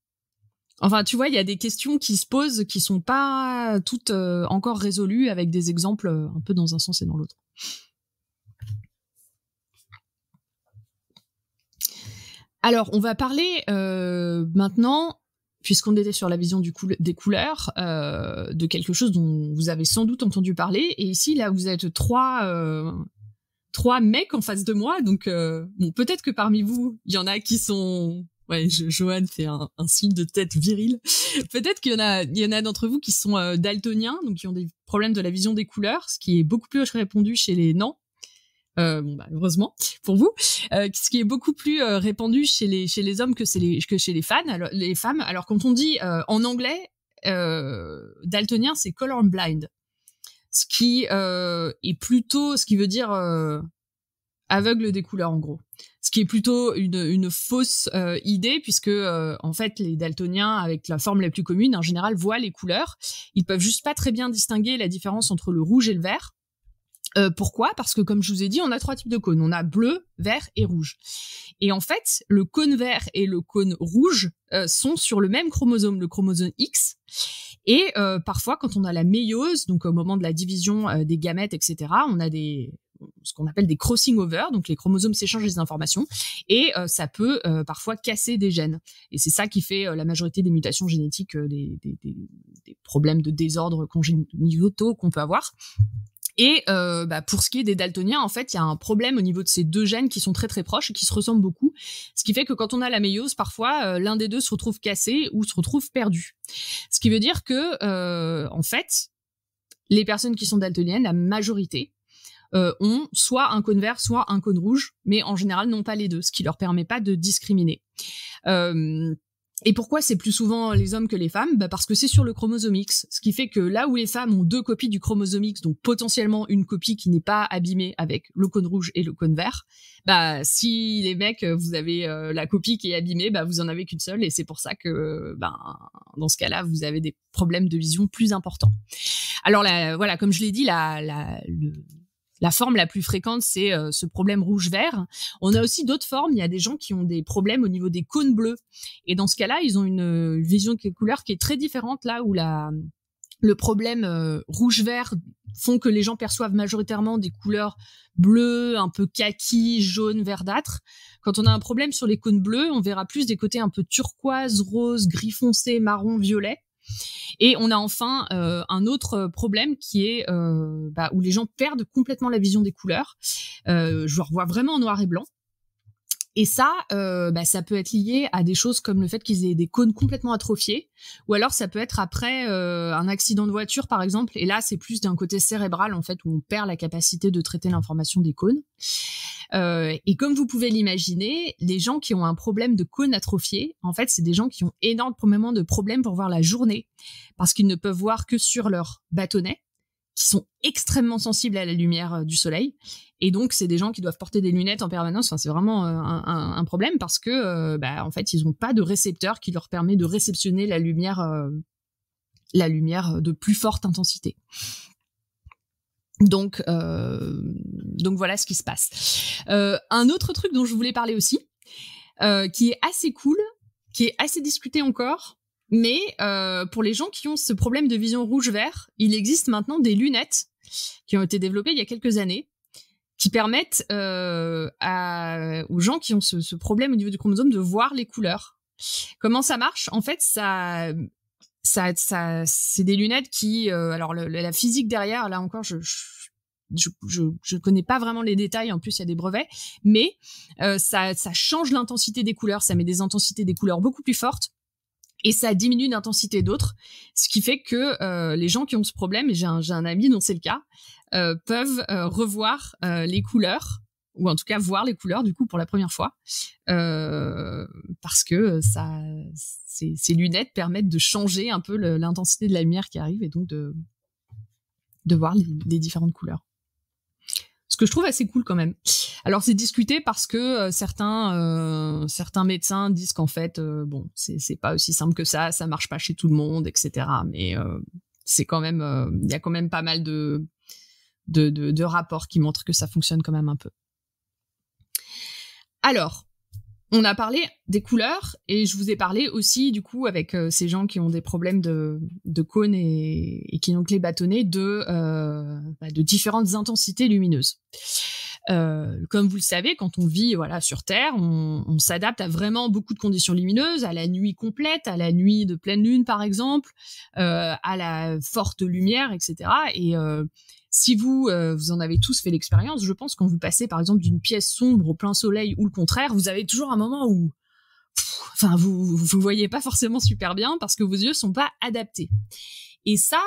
Enfin, tu vois, il y a des questions qui se posent qui sont pas toutes encore résolues avec des exemples un peu dans un sens et dans l'autre. Alors, on va parler maintenant, puisqu'on était sur la vision des couleurs, de quelque chose dont vous avez sans doute entendu parler. Et ici, là, vous êtes trois mecs en face de moi. Donc, peut-être que parmi vous, il y en a qui sont... Ouais, Johan fait un signe de tête viril. Peut-être qu'il y en a d'entre vous qui sont daltoniens, donc qui ont des problèmes de la vision des couleurs, ce qui est beaucoup plus répandu chez les nains. Heureusement pour vous, ce qui est beaucoup plus répandu chez les hommes que chez les femmes. Alors quand on dit en anglais daltonien, c'est colorblind, ce qui est plutôt, ce qui veut dire aveugle des couleurs en gros. Ce qui est plutôt une fausse idée, puisque en fait les daltoniens, avec la forme la plus commune, en général voient les couleurs. Ils peuvent juste pas très bien distinguer la différence entre le rouge et le vert. Pourquoi ? Parce que comme je vous ai dit, on a trois types de cônes. On a bleu, vert et rouge. Et en fait, le cône vert et le cône rouge sont sur le même chromosome, le chromosome X. Et parfois, quand on a la méiose, donc au moment de la division des gamètes, etc., on a ce qu'on appelle des crossing over, donc les chromosomes s'échangent des informations, et ça peut parfois casser des gènes. Et c'est ça qui fait la majorité des mutations génétiques, des problèmes de désordre congénitaux qu'on peut avoir. Et pour ce qui est des daltoniens, en fait, il y a un problème au niveau de ces deux gènes qui sont très très proches et qui se ressemblent beaucoup. Ce qui fait que quand on a la méiose, parfois, l'un des deux se retrouve cassé ou se retrouve perdu. Ce qui veut dire que, en fait, les personnes qui sont daltoniennes, la majorité, ont soit un cône vert, soit un cône rouge, mais en général n'ont pas les deux, ce qui leur permet pas de discriminer. Et pourquoi c'est plus souvent les hommes que les femmes ? Parce que c'est sur le chromosome X, ce qui fait que là où les femmes ont 2 copies du chromosome X, donc potentiellement une copie qui n'est pas abîmée avec le cône rouge et le cône vert, si les mecs, vous avez la copie qui est abîmée, vous en avez qu'une seule, et c'est pour ça que dans ce cas-là, vous avez des problèmes de vision plus importants. Alors voilà, comme je l'ai dit, la forme la plus fréquente, c'est ce problème rouge-vert. On a aussi d'autres formes. Il y a des gens qui ont des problèmes au niveau des cônes bleus. Et dans ce cas-là, ils ont une vision de couleur qui est très différente, là où le problème rouge-vert font que les gens perçoivent majoritairement des couleurs bleues, un peu kaki, jaune, verdâtre. Quand on a un problème sur les cônes bleus, on verra plus des côtés un peu turquoise, rose, gris foncé, marron, violet. Et on a enfin un autre problème qui est où les gens perdent complètement la vision des couleurs. Je revois vraiment en noir et blanc. Et ça, ça peut être lié à des choses comme le fait qu'ils aient des cônes complètement atrophiés, ou alors ça peut être après un accident de voiture par exemple. Et là, c'est plus d'un côté cérébral en fait où on perd la capacité de traiter l'information des cônes. Et comme vous pouvez l'imaginer, les gens qui ont un problème de cône atrophié, en fait, c'est des gens qui ont énormément de problèmes pour voir la journée, parce qu'ils ne peuvent voir que sur leur bâtonnet, qui sont extrêmement sensibles à la lumière du soleil. Et donc, c'est des gens qui doivent porter des lunettes en permanence. Enfin, c'est vraiment un problème parce que, en fait, ils n'ont pas de récepteur qui leur permet de réceptionner la lumière de plus forte intensité. Donc voilà ce qui se passe. Un autre truc dont je voulais parler aussi, qui est assez cool, qui est assez discuté encore, mais pour les gens qui ont ce problème de vision rouge-vert, il existe maintenant des lunettes qui ont été développées il y a quelques années, qui permettent aux gens qui ont ce problème au niveau du chromosome de voir les couleurs. Comment ça marche ? En fait, ça c'est des lunettes qui alors la physique derrière, là encore je connais pas vraiment les détails, en plus il y a des brevets, mais ça change l'intensité des couleurs, ça met des intensités des couleurs beaucoup plus fortes et ça diminue l'intensité d'autres, ce qui fait que les gens qui ont ce problème, et j'ai un ami dont c'est le cas, peuvent revoir les couleurs, ou en tout cas voir les couleurs du coup pour la première fois, parce que ces lunettes permettent de changer un peu l'intensité de la lumière qui arrive et donc de voir les différentes couleurs. Ce que je trouve assez cool quand même. Alors c'est discuté parce que certains médecins disent qu'en fait c'est pas aussi simple que ça marche pas chez tout le monde, etc. Mais c'est quand même il y a quand même pas mal de rapports qui montrent que ça fonctionne quand même un peu. Alors, on a parlé des couleurs et je vous ai parlé aussi du coup avec ces gens qui ont des problèmes de cônes et qui ont que les bâtonnets de différentes intensités lumineuses. Comme vous le savez, quand on vit sur Terre, on s'adapte à vraiment beaucoup de conditions lumineuses, à la nuit complète, à la nuit de pleine lune par exemple, à la forte lumière, etc. Et si vous en avez tous fait l'expérience, je pense quand vous passez par exemple d'une pièce sombre au plein soleil ou le contraire, vous avez toujours un moment où vous voyez pas forcément super bien parce que vos yeux sont pas adaptés. Et ça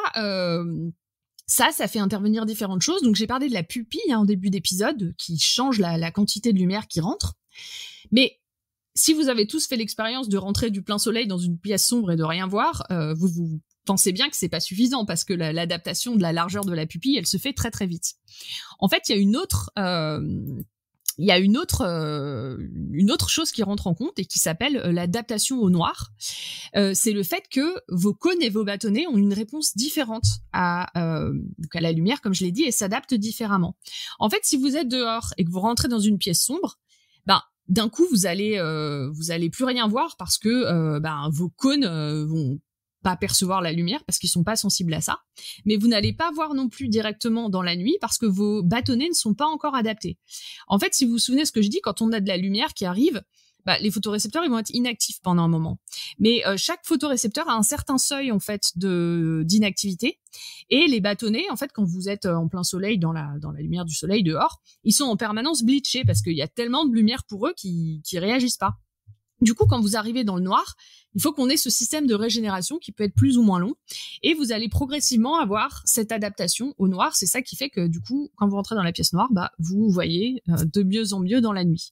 fait intervenir différentes choses. Donc j'ai parlé de la pupille en début d'épisode qui change la quantité de lumière qui rentre. Mais si vous avez tous fait l'expérience de rentrer du plein soleil dans une pièce sombre et de rien voir, vous pensez bien que c'est pas suffisant parce que l'adaptation de la largeur de la pupille, elle se fait très très vite. En fait, il y a une autre chose qui rentre en compte et qui s'appelle l'adaptation au noir. C'est le fait que vos cônes et vos bâtonnets ont une réponse différente à la lumière, comme je l'ai dit, et s'adaptent différemment. En fait, si vous êtes dehors et que vous rentrez dans une pièce sombre, d'un coup vous allez plus rien voir parce que vos cônes vont pas percevoir la lumière parce qu'ils sont pas sensibles à ça, mais vous n'allez pas voir non plus directement dans la nuit parce que vos bâtonnets ne sont pas encore adaptés. En fait, si vous vous souvenez ce que je dis, quand on a de la lumière qui arrive, les photorécepteurs ils vont être inactifs pendant un moment. Mais chaque photorécepteur a un certain seuil en fait d'inactivité. Et les bâtonnets, en fait, quand vous êtes en plein soleil, dans la lumière du soleil dehors, ils sont en permanence bleachés parce qu'il y a tellement de lumière pour eux qui réagissent pas. Du coup, quand vous arrivez dans le noir, il faut qu'on ait ce système de régénération qui peut être plus ou moins long, et vous allez progressivement avoir cette adaptation au noir. C'est ça qui fait que du coup, quand vous rentrez dans la pièce noire, vous voyez de mieux en mieux dans la nuit.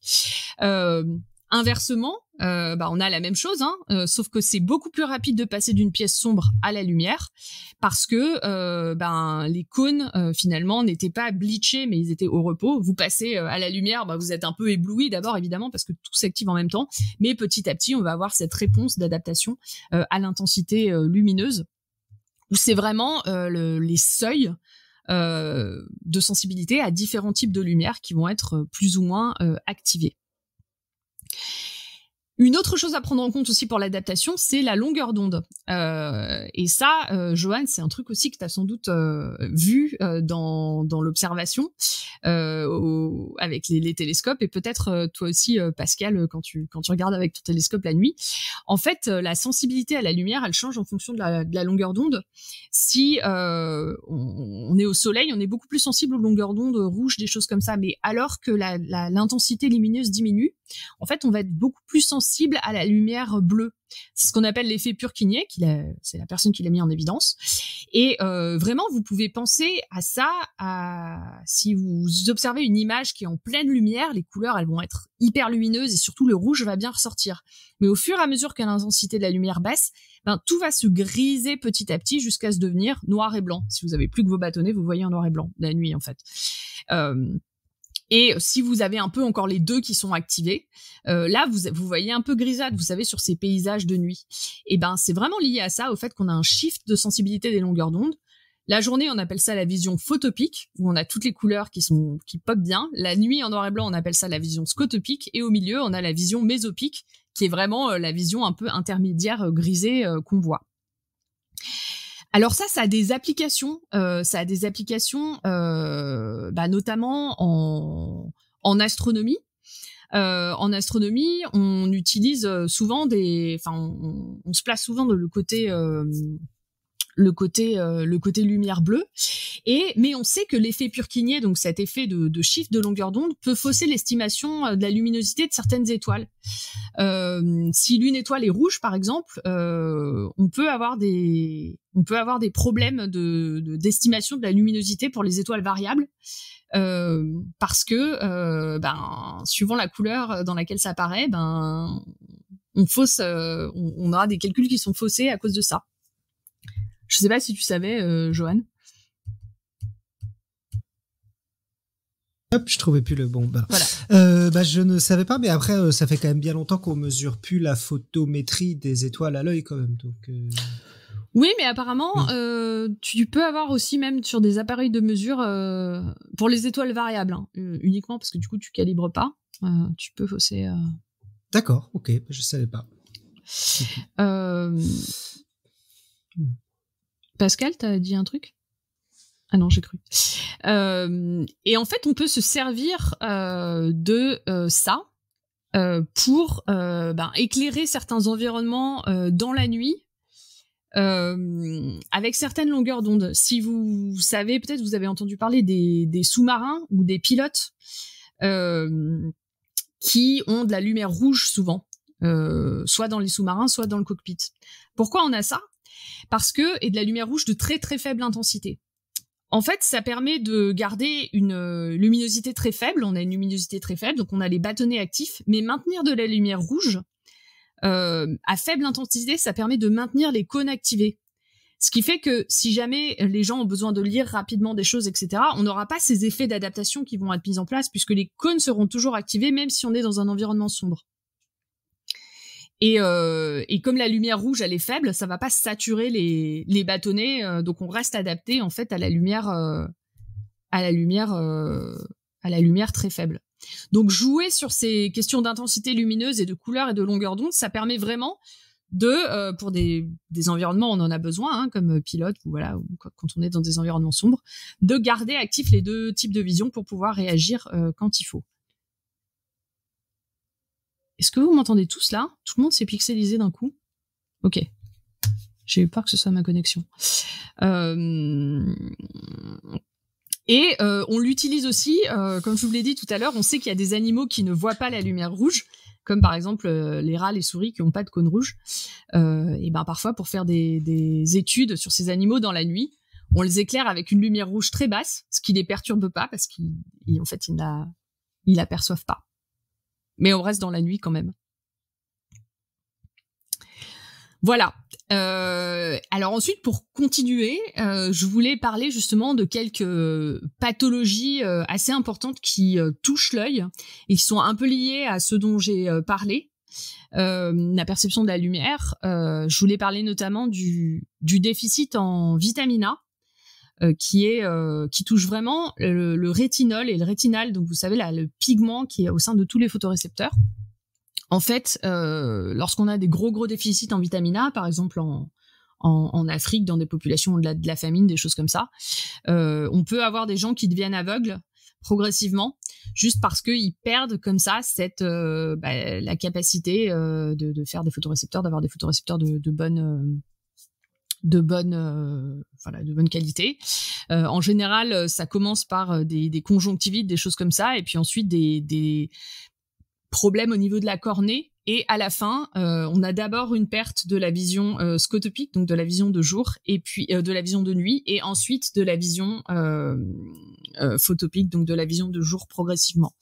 Inversement, on a la même chose, sauf que c'est beaucoup plus rapide de passer d'une pièce sombre à la lumière, parce que les cônes finalement n'étaient pas bleachés, mais ils étaient au repos. Vous passez à la lumière, vous êtes un peu ébloui d'abord évidemment parce que tout s'active en même temps, mais petit à petit on va avoir cette réponse d'adaptation à l'intensité lumineuse, où c'est vraiment les seuils de sensibilité à différents types de lumière qui vont être plus ou moins activés. Une autre chose à prendre en compte aussi pour l'adaptation, c'est la longueur d'onde. Et ça, Johan, c'est un truc aussi que tu as sans doute vu dans l'observation avec les télescopes, et peut-être toi aussi, Pascal, quand tu regardes avec ton télescope la nuit. En fait, la sensibilité à la lumière, elle change en fonction de la longueur d'onde. Si on est au soleil, on est beaucoup plus sensible aux longueurs d'onde rouges, des choses comme ça. Mais alors que l'intensité lumineuse diminue, en fait, on va être beaucoup plus sensible à la lumière bleue. C'est ce qu'on appelle l'effet Purkinje, c'est la personne qui l'a mis en évidence. Et vraiment, vous pouvez penser à ça, si vous observez une image qui est en pleine lumière, les couleurs, elles vont être hyper lumineuses et surtout le rouge va bien ressortir. Mais au fur et à mesure que l'intensité de la lumière baisse, tout va se griser petit à petit jusqu'à se devenir noir et blanc. Si vous avez plus que vos bâtonnets, vous voyez en noir et blanc la nuit, en fait. Et si vous avez un peu encore les deux qui sont activés, là vous voyez un peu grisâtre, vous savez, sur ces paysages de nuit. Et c'est vraiment lié à ça, au fait qu'on a un shift de sensibilité des longueurs d'onde. La journée, on appelle ça la vision photopique, où on a toutes les couleurs qui popent bien. La nuit, en noir et blanc, on appelle ça la vision scotopique. Et au milieu, on a la vision mésopique, qui est vraiment la vision un peu intermédiaire grisée qu'on voit. Alors ça a des applications. Notamment en astronomie. En astronomie, on utilise souvent on se place souvent dans le côté lumière bleue, mais on sait que l'effet Purkinje, donc cet effet de shift de longueur d'onde, peut fausser l'estimation de la luminosité de certaines étoiles. Si l'une étoile est rouge, par exemple, on peut avoir des problèmes d'estimation de la luminosité pour les étoiles variables, parce que suivant la couleur dans laquelle ça apparaît, on aura des calculs qui sont faussés à cause de ça. Je sais pas si tu savais, Johan. Hop, je trouvais plus le bon. Voilà. Je ne savais pas, mais après, ça fait quand même bien longtemps qu'on mesure plus la photométrie des étoiles à l'œil, quand même. Donc. Oui, mais apparemment, tu peux avoir aussi, même sur des appareils de mesure, pour les étoiles variables, uniquement parce que du coup, tu calibres pas. Tu peux fausser. D'accord, ok, je savais pas. Pascal, t'as dit un truc ? Ah non, j'ai cru. Et en fait, on peut se servir de ça pour éclairer certains environnements dans la nuit avec certaines longueurs d'onde. Si vous savez, peut-être vous avez entendu parler des sous-marins ou des pilotes qui ont de la lumière rouge souvent, soit dans les sous-marins, soit dans le cockpit. Pourquoi on a ça ? Et de la lumière rouge de très très faible intensité. En fait, ça permet de garder une luminosité très faible. On a une luminosité très faible, donc on a les bâtonnets actifs, mais maintenir de la lumière rouge à faible intensité, ça permet de maintenir les cônes activés. Ce qui fait que si jamais les gens ont besoin de lire rapidement des choses, etc., on n'aura pas ces effets d'adaptation qui vont être mis en place, puisque les cônes seront toujours activés, même si on est dans un environnement sombre. Et comme la lumière rouge elle est faible, ça va pas saturer les bâtonnets, donc on reste adapté en fait à la lumière très faible. Donc jouer sur ces questions d'intensité lumineuse et de couleur et de longueur d'onde, ça permet vraiment pour des environnements où on en a besoin, comme pilote ou quand on est dans des environnements sombres, de garder actifs les deux types de vision pour pouvoir réagir quand il faut. Est-ce que vous m'entendez tous là? Tout le monde s'est pixelisé d'un coup? Ok. J'ai eu peur que ce soit ma connexion. Et on l'utilise aussi, comme je vous l'ai dit tout à l'heure, on sait qu'il y a des animaux qui ne voient pas la lumière rouge, comme par exemple les rats, les souris qui n'ont pas de cône rouge. Et ben parfois, pour faire des études sur ces animaux dans la nuit, on les éclaire avec une lumière rouge très basse, ce qui les perturbe pas parce qu'en fait, ils l'aperçoivent pas. Mais on reste dans la nuit quand même. Voilà. Alors ensuite, pour continuer, je voulais parler justement de quelques pathologies assez importantes qui touchent l'œil et qui sont un peu liées à ce dont j'ai parlé, la perception de la lumière. Je voulais parler notamment du déficit en vitamine A, qui touche vraiment le rétinol et le rétinal. Donc vous savez là, le pigment qui est au sein de tous les photorécepteurs. En fait, lorsqu'on a des gros déficits en vitamine A, par exemple en Afrique, dans des populations de la famine, des choses comme ça, on peut avoir des gens qui deviennent aveugles progressivement, juste parce qu'ils perdent comme ça la capacité de faire des photorécepteurs, d'avoir des photorécepteurs de bonne qualité. En général, ça commence par des conjonctivites, des choses comme ça, et puis ensuite des problème au niveau de la cornée, et à la fin on a d'abord une perte de la vision scotopique, donc de la vision de jour, et puis de la vision de nuit, et ensuite de la vision photopique, donc de la vision de jour progressivement.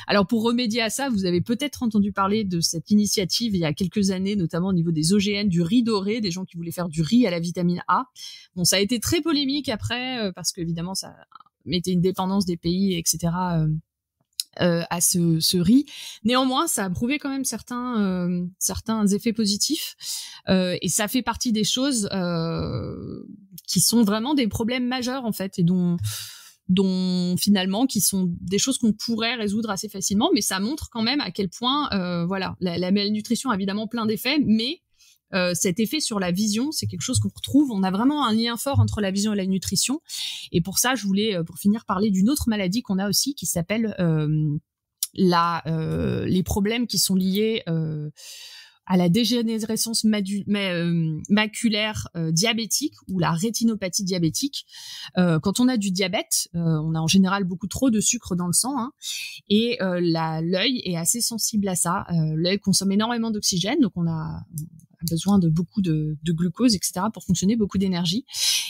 Alors pour remédier à ça, vous avez peut-être entendu parler de cette initiative il y a quelques années, notamment au niveau des OGN, du riz doré, des gens qui voulaient faire du riz à la vitamine A. Bon, ça a été très polémique après, parce qu'évidemment ça mettait une dépendance des pays, etc., à ce riz. Néanmoins, ça a prouvé quand même certains effets positifs, et ça fait partie des choses qui sont vraiment des problèmes majeurs en fait, et dont finalement qui sont des choses qu'on pourrait résoudre assez facilement, mais ça montre quand même à quel point la malnutrition a évidemment plein d'effets, mais cet effet sur la vision, c'est quelque chose qu'on retrouve. On a vraiment un lien fort entre la vision et la nutrition. Et pour ça, je voulais, pour finir, parler d'une autre maladie qu'on a aussi, qui s'appelle les problèmes qui sont liés à la dégénérescence maculaire diabétique, ou la rétinopathie diabétique. Quand on a du diabète, on a en général beaucoup trop de sucre dans le sang, hein, et l'œil est assez sensible à ça. L'œil consomme énormément d'oxygène, donc on a besoin de beaucoup de glucose, etc., pour fonctionner, beaucoup d'énergie.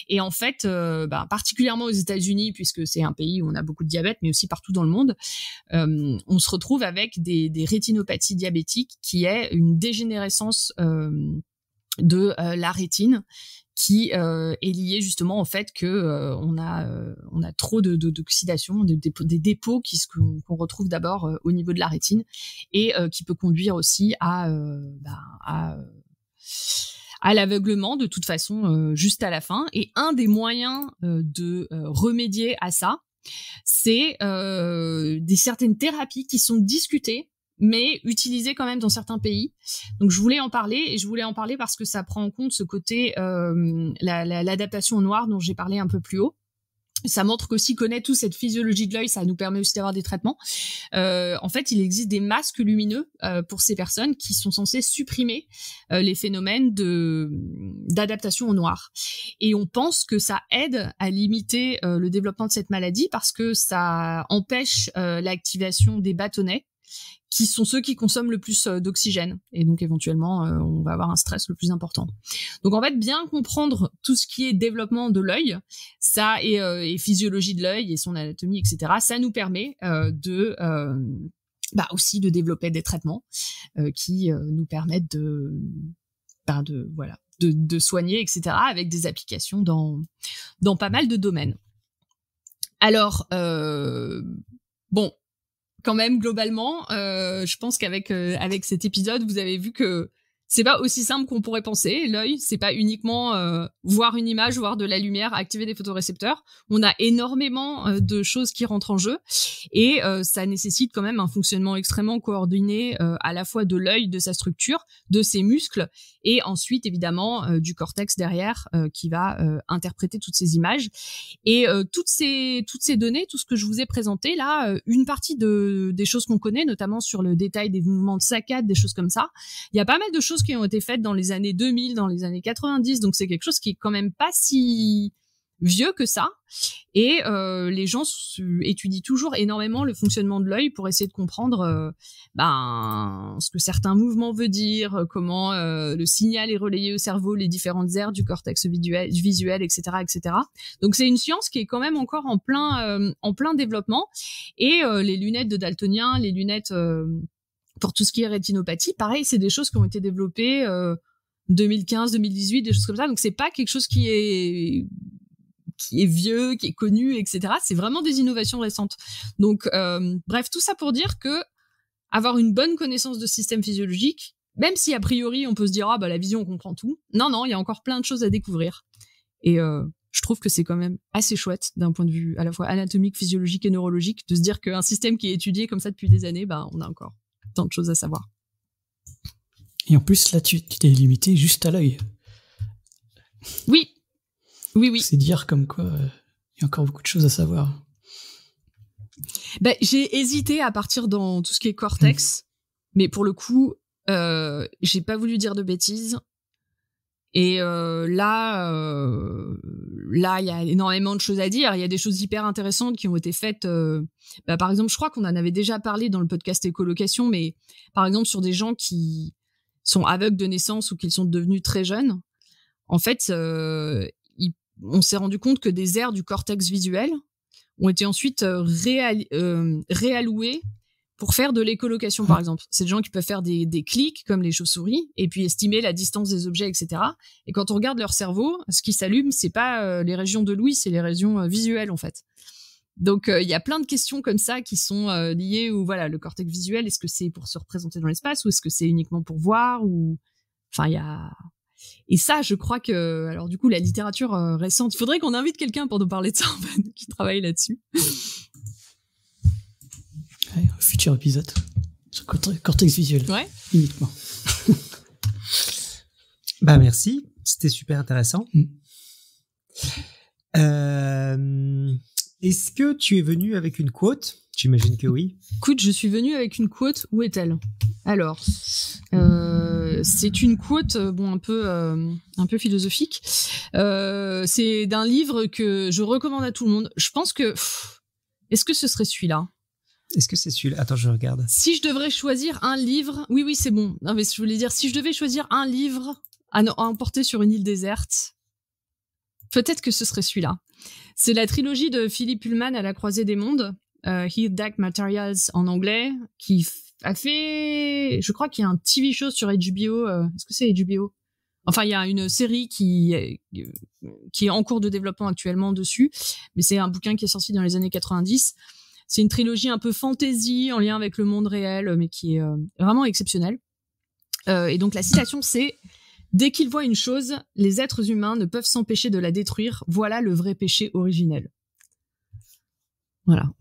Et en fait, particulièrement aux États-Unis, puisque c'est un pays où on a beaucoup de diabète, mais aussi partout dans le monde, on se retrouve avec des rétinopathies diabétiques, qui est une dégénérescence de la rétine, qui est liée justement au fait que on a trop d'oxydation, des dépôts qu'on retrouve d'abord au niveau de la rétine, et qui peut conduire aussi à l'aveuglement de toute façon, juste à la fin. Et un des moyens de remédier à ça, c'est certaines thérapies qui sont discutées, mais utilisées quand même dans certains pays. Donc je voulais en parler parce que ça prend en compte ce côté l'adaptation au noir dont j'ai parlé un peu plus haut. Ça montre qu'aussi connaître toute cette physiologie de l'œil, ça nous permet aussi d'avoir des traitements. En fait, il existe des masques lumineux pour ces personnes qui sont censés supprimer les phénomènes d'adaptation au noir. Et on pense que ça aide à limiter le développement de cette maladie, parce que ça empêche l'activation des bâtonnets, qui sont ceux qui consomment le plus d'oxygène, et donc éventuellement on va avoir un stress le plus important. Donc en fait, bien comprendre tout ce qui est développement de l'œil, ça, et physiologie de l'œil et son anatomie, etc., ça nous permet aussi de développer des traitements qui nous permettent de soigner, etc., avec des applications dans pas mal de domaines. Alors quand même, globalement, je pense qu'avec cet épisode, vous avez vu que c'est pas aussi simple qu'on pourrait penser. L'œil, c'est pas uniquement voir une image, voir de la lumière, activer des photorécepteurs. On a énormément de choses qui rentrent en jeu et ça nécessite quand même un fonctionnement extrêmement coordonné à la fois de l'œil, de sa structure, de ses muscles et ensuite évidemment du cortex derrière qui va interpréter toutes ces images. Et toutes ces données, tout ce que je vous ai présenté là, une partie des choses qu'on connaît, notamment sur le détail des mouvements de saccades, des choses comme ça. Il y a pas mal de choses qui ont été faites dans les années 2000, dans les années 90, donc c'est quelque chose qui est quand même pas si vieux que ça. Et les gens étudient toujours énormément le fonctionnement de l'œil pour essayer de comprendre ce que certains mouvements veulent dire, comment le signal est relayé au cerveau, les différentes aires du cortex visuel, etc., etc. Donc c'est une science qui est quand même encore en plein développement. Et les lunettes de daltonien, les lunettes pour tout ce qui est rétinopathie, pareil, c'est des choses qui ont été développées 2015, 2018, des choses comme ça. Donc c'est pas quelque chose qui est vieux, qui est connu, etc. C'est vraiment des innovations récentes. Donc bref, tout ça pour dire que avoir une bonne connaissance de système physiologique, même si a priori on peut se dire la vision on comprend tout. Non, il y a encore plein de choses à découvrir. Et je trouve que c'est quand même assez chouette d'un point de vue à la fois anatomique, physiologique et neurologique de se dire qu'un système qui est étudié comme ça depuis des années, on a encore tant de choses à savoir. Et en plus, là, tu t'es limité juste à l'œil. Oui. C'est dire comme quoi il y a encore beaucoup de choses à savoir. J'ai hésité à partir dans tout ce qui est cortex, mais pour le coup, j'ai pas voulu dire de bêtises. Et là, il y a énormément de choses à dire. Il y a des choses hyper intéressantes qui ont été faites. Par exemple, je crois qu'on en avait déjà parlé dans le podcast Écolocation, mais par exemple sur des gens qui sont aveugles de naissance ou qui sont devenus très jeunes. En fait, on s'est rendu compte que des aires du cortex visuel ont été ensuite réallouées pour faire de l'écolocation, par exemple. C'est des gens qui peuvent faire des clics, comme les chauves-souris, et puis estimer la distance des objets, etc. Et quand on regarde leur cerveau, ce qui s'allume, c'est pas les régions de l'ouïe, c'est les régions visuelles, en fait. Donc, il y a plein de questions comme ça qui sont liées où, le cortex visuel, est-ce que c'est pour se représenter dans l'espace ou est-ce que c'est uniquement pour voir ou... Enfin, il y a... Et ça, je crois que... Alors, du coup, la littérature récente... Il faudrait qu'on invite quelqu'un pour nous parler de ça, en fait, qui travaille là-dessus. Ouais, un futur épisode sur cortex visuel. Ouais. Uniquement. Merci. C'était super intéressant. Est-ce que tu es venu avec une quote ? J'imagine que oui. Écoute, je suis venue avec une quote. Où est-elle ? Alors, c'est une quote, un peu philosophique. C'est d'un livre que je recommande à tout le monde. Je pense que... Est-ce que ce serait celui-là ? Est-ce que c'est celui-là ? Attends, je regarde. Si je devrais choisir un livre... Oui, c'est bon. Non, mais je voulais dire, si je devais choisir un livre à emporter sur une île déserte, peut-être que ce serait celui-là. C'est la trilogie de Philip Pullman à la croisée des mondes, Heat Deck Materials en anglais, qui a fait... Je crois qu'il y a un TV show sur HBO. Est-ce que c'est HBO ? Enfin, il y a une série qui est en cours de développement actuellement dessus, mais c'est un bouquin qui est sorti dans les années 90. C'est une trilogie un peu fantasy en lien avec le monde réel, mais qui est vraiment exceptionnelle. Et donc la citation, c'est « Dès qu'ils voient une chose, les êtres humains ne peuvent s'empêcher de la détruire. Voilà le vrai péché originel. » Voilà.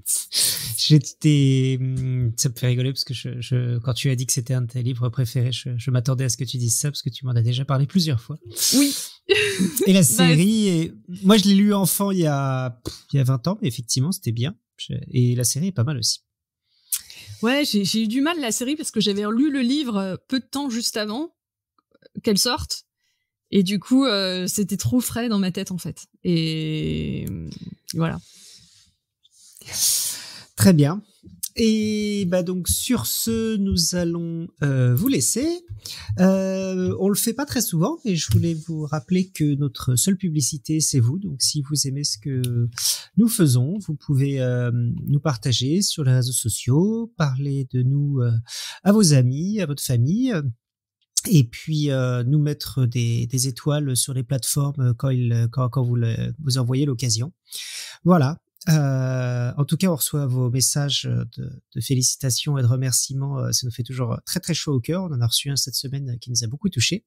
Ça me fait rigoler parce que quand tu as dit que c'était un de tes livres préférés, je m'attendais à ce que tu dises ça parce que tu m'en as déjà parlé plusieurs fois. Oui. Et la série, moi je l'ai lu enfant il y a 20 ans, mais effectivement c'était bien. Et la série est pas mal aussi. Ouais, j'ai eu du mal la série parce que j'avais lu le livre peu de temps juste avant qu'elle sorte. Et du coup, c'était trop frais dans ma tête en fait. Et voilà. Très bien. Et donc sur ce, nous allons vous laisser. On le fait pas très souvent, et je voulais vous rappeler que notre seule publicité, c'est vous. Donc si vous aimez ce que nous faisons, vous pouvez nous partager sur les réseaux sociaux, parler de nous à vos amis, à votre famille. Et puis nous mettre des étoiles sur les plateformes quand vous envoyez l'occasion. Voilà. En tout cas, on reçoit vos messages de félicitations et de remerciements. Ça nous fait toujours très très chaud au cœur. On en a reçu un cette semaine qui nous a beaucoup touchés.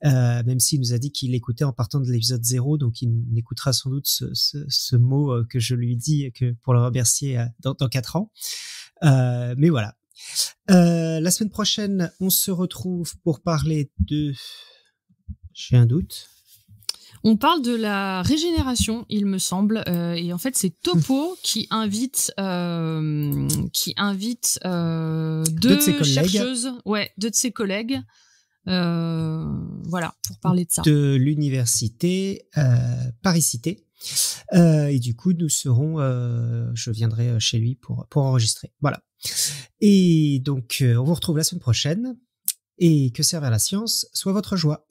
Même s'il nous a dit qu'il écoutait en partant de l'épisode 0, donc il écoutera sans doute ce mot que je lui dis que pour le remercier dans 4 ans. Mais voilà. La semaine prochaine, on se retrouve pour parler de... J'ai un doute. On parle de la régénération, il me semble, et en fait c'est Topo qui invite deux de ses chercheuses, deux de ses collègues, voilà, pour parler de ça. De l'université Paris-Cité. Et du coup, nous serons, je viendrai chez lui pour enregistrer. Voilà. Et donc, on vous retrouve la semaine prochaine. Et que servir la science soit votre joie.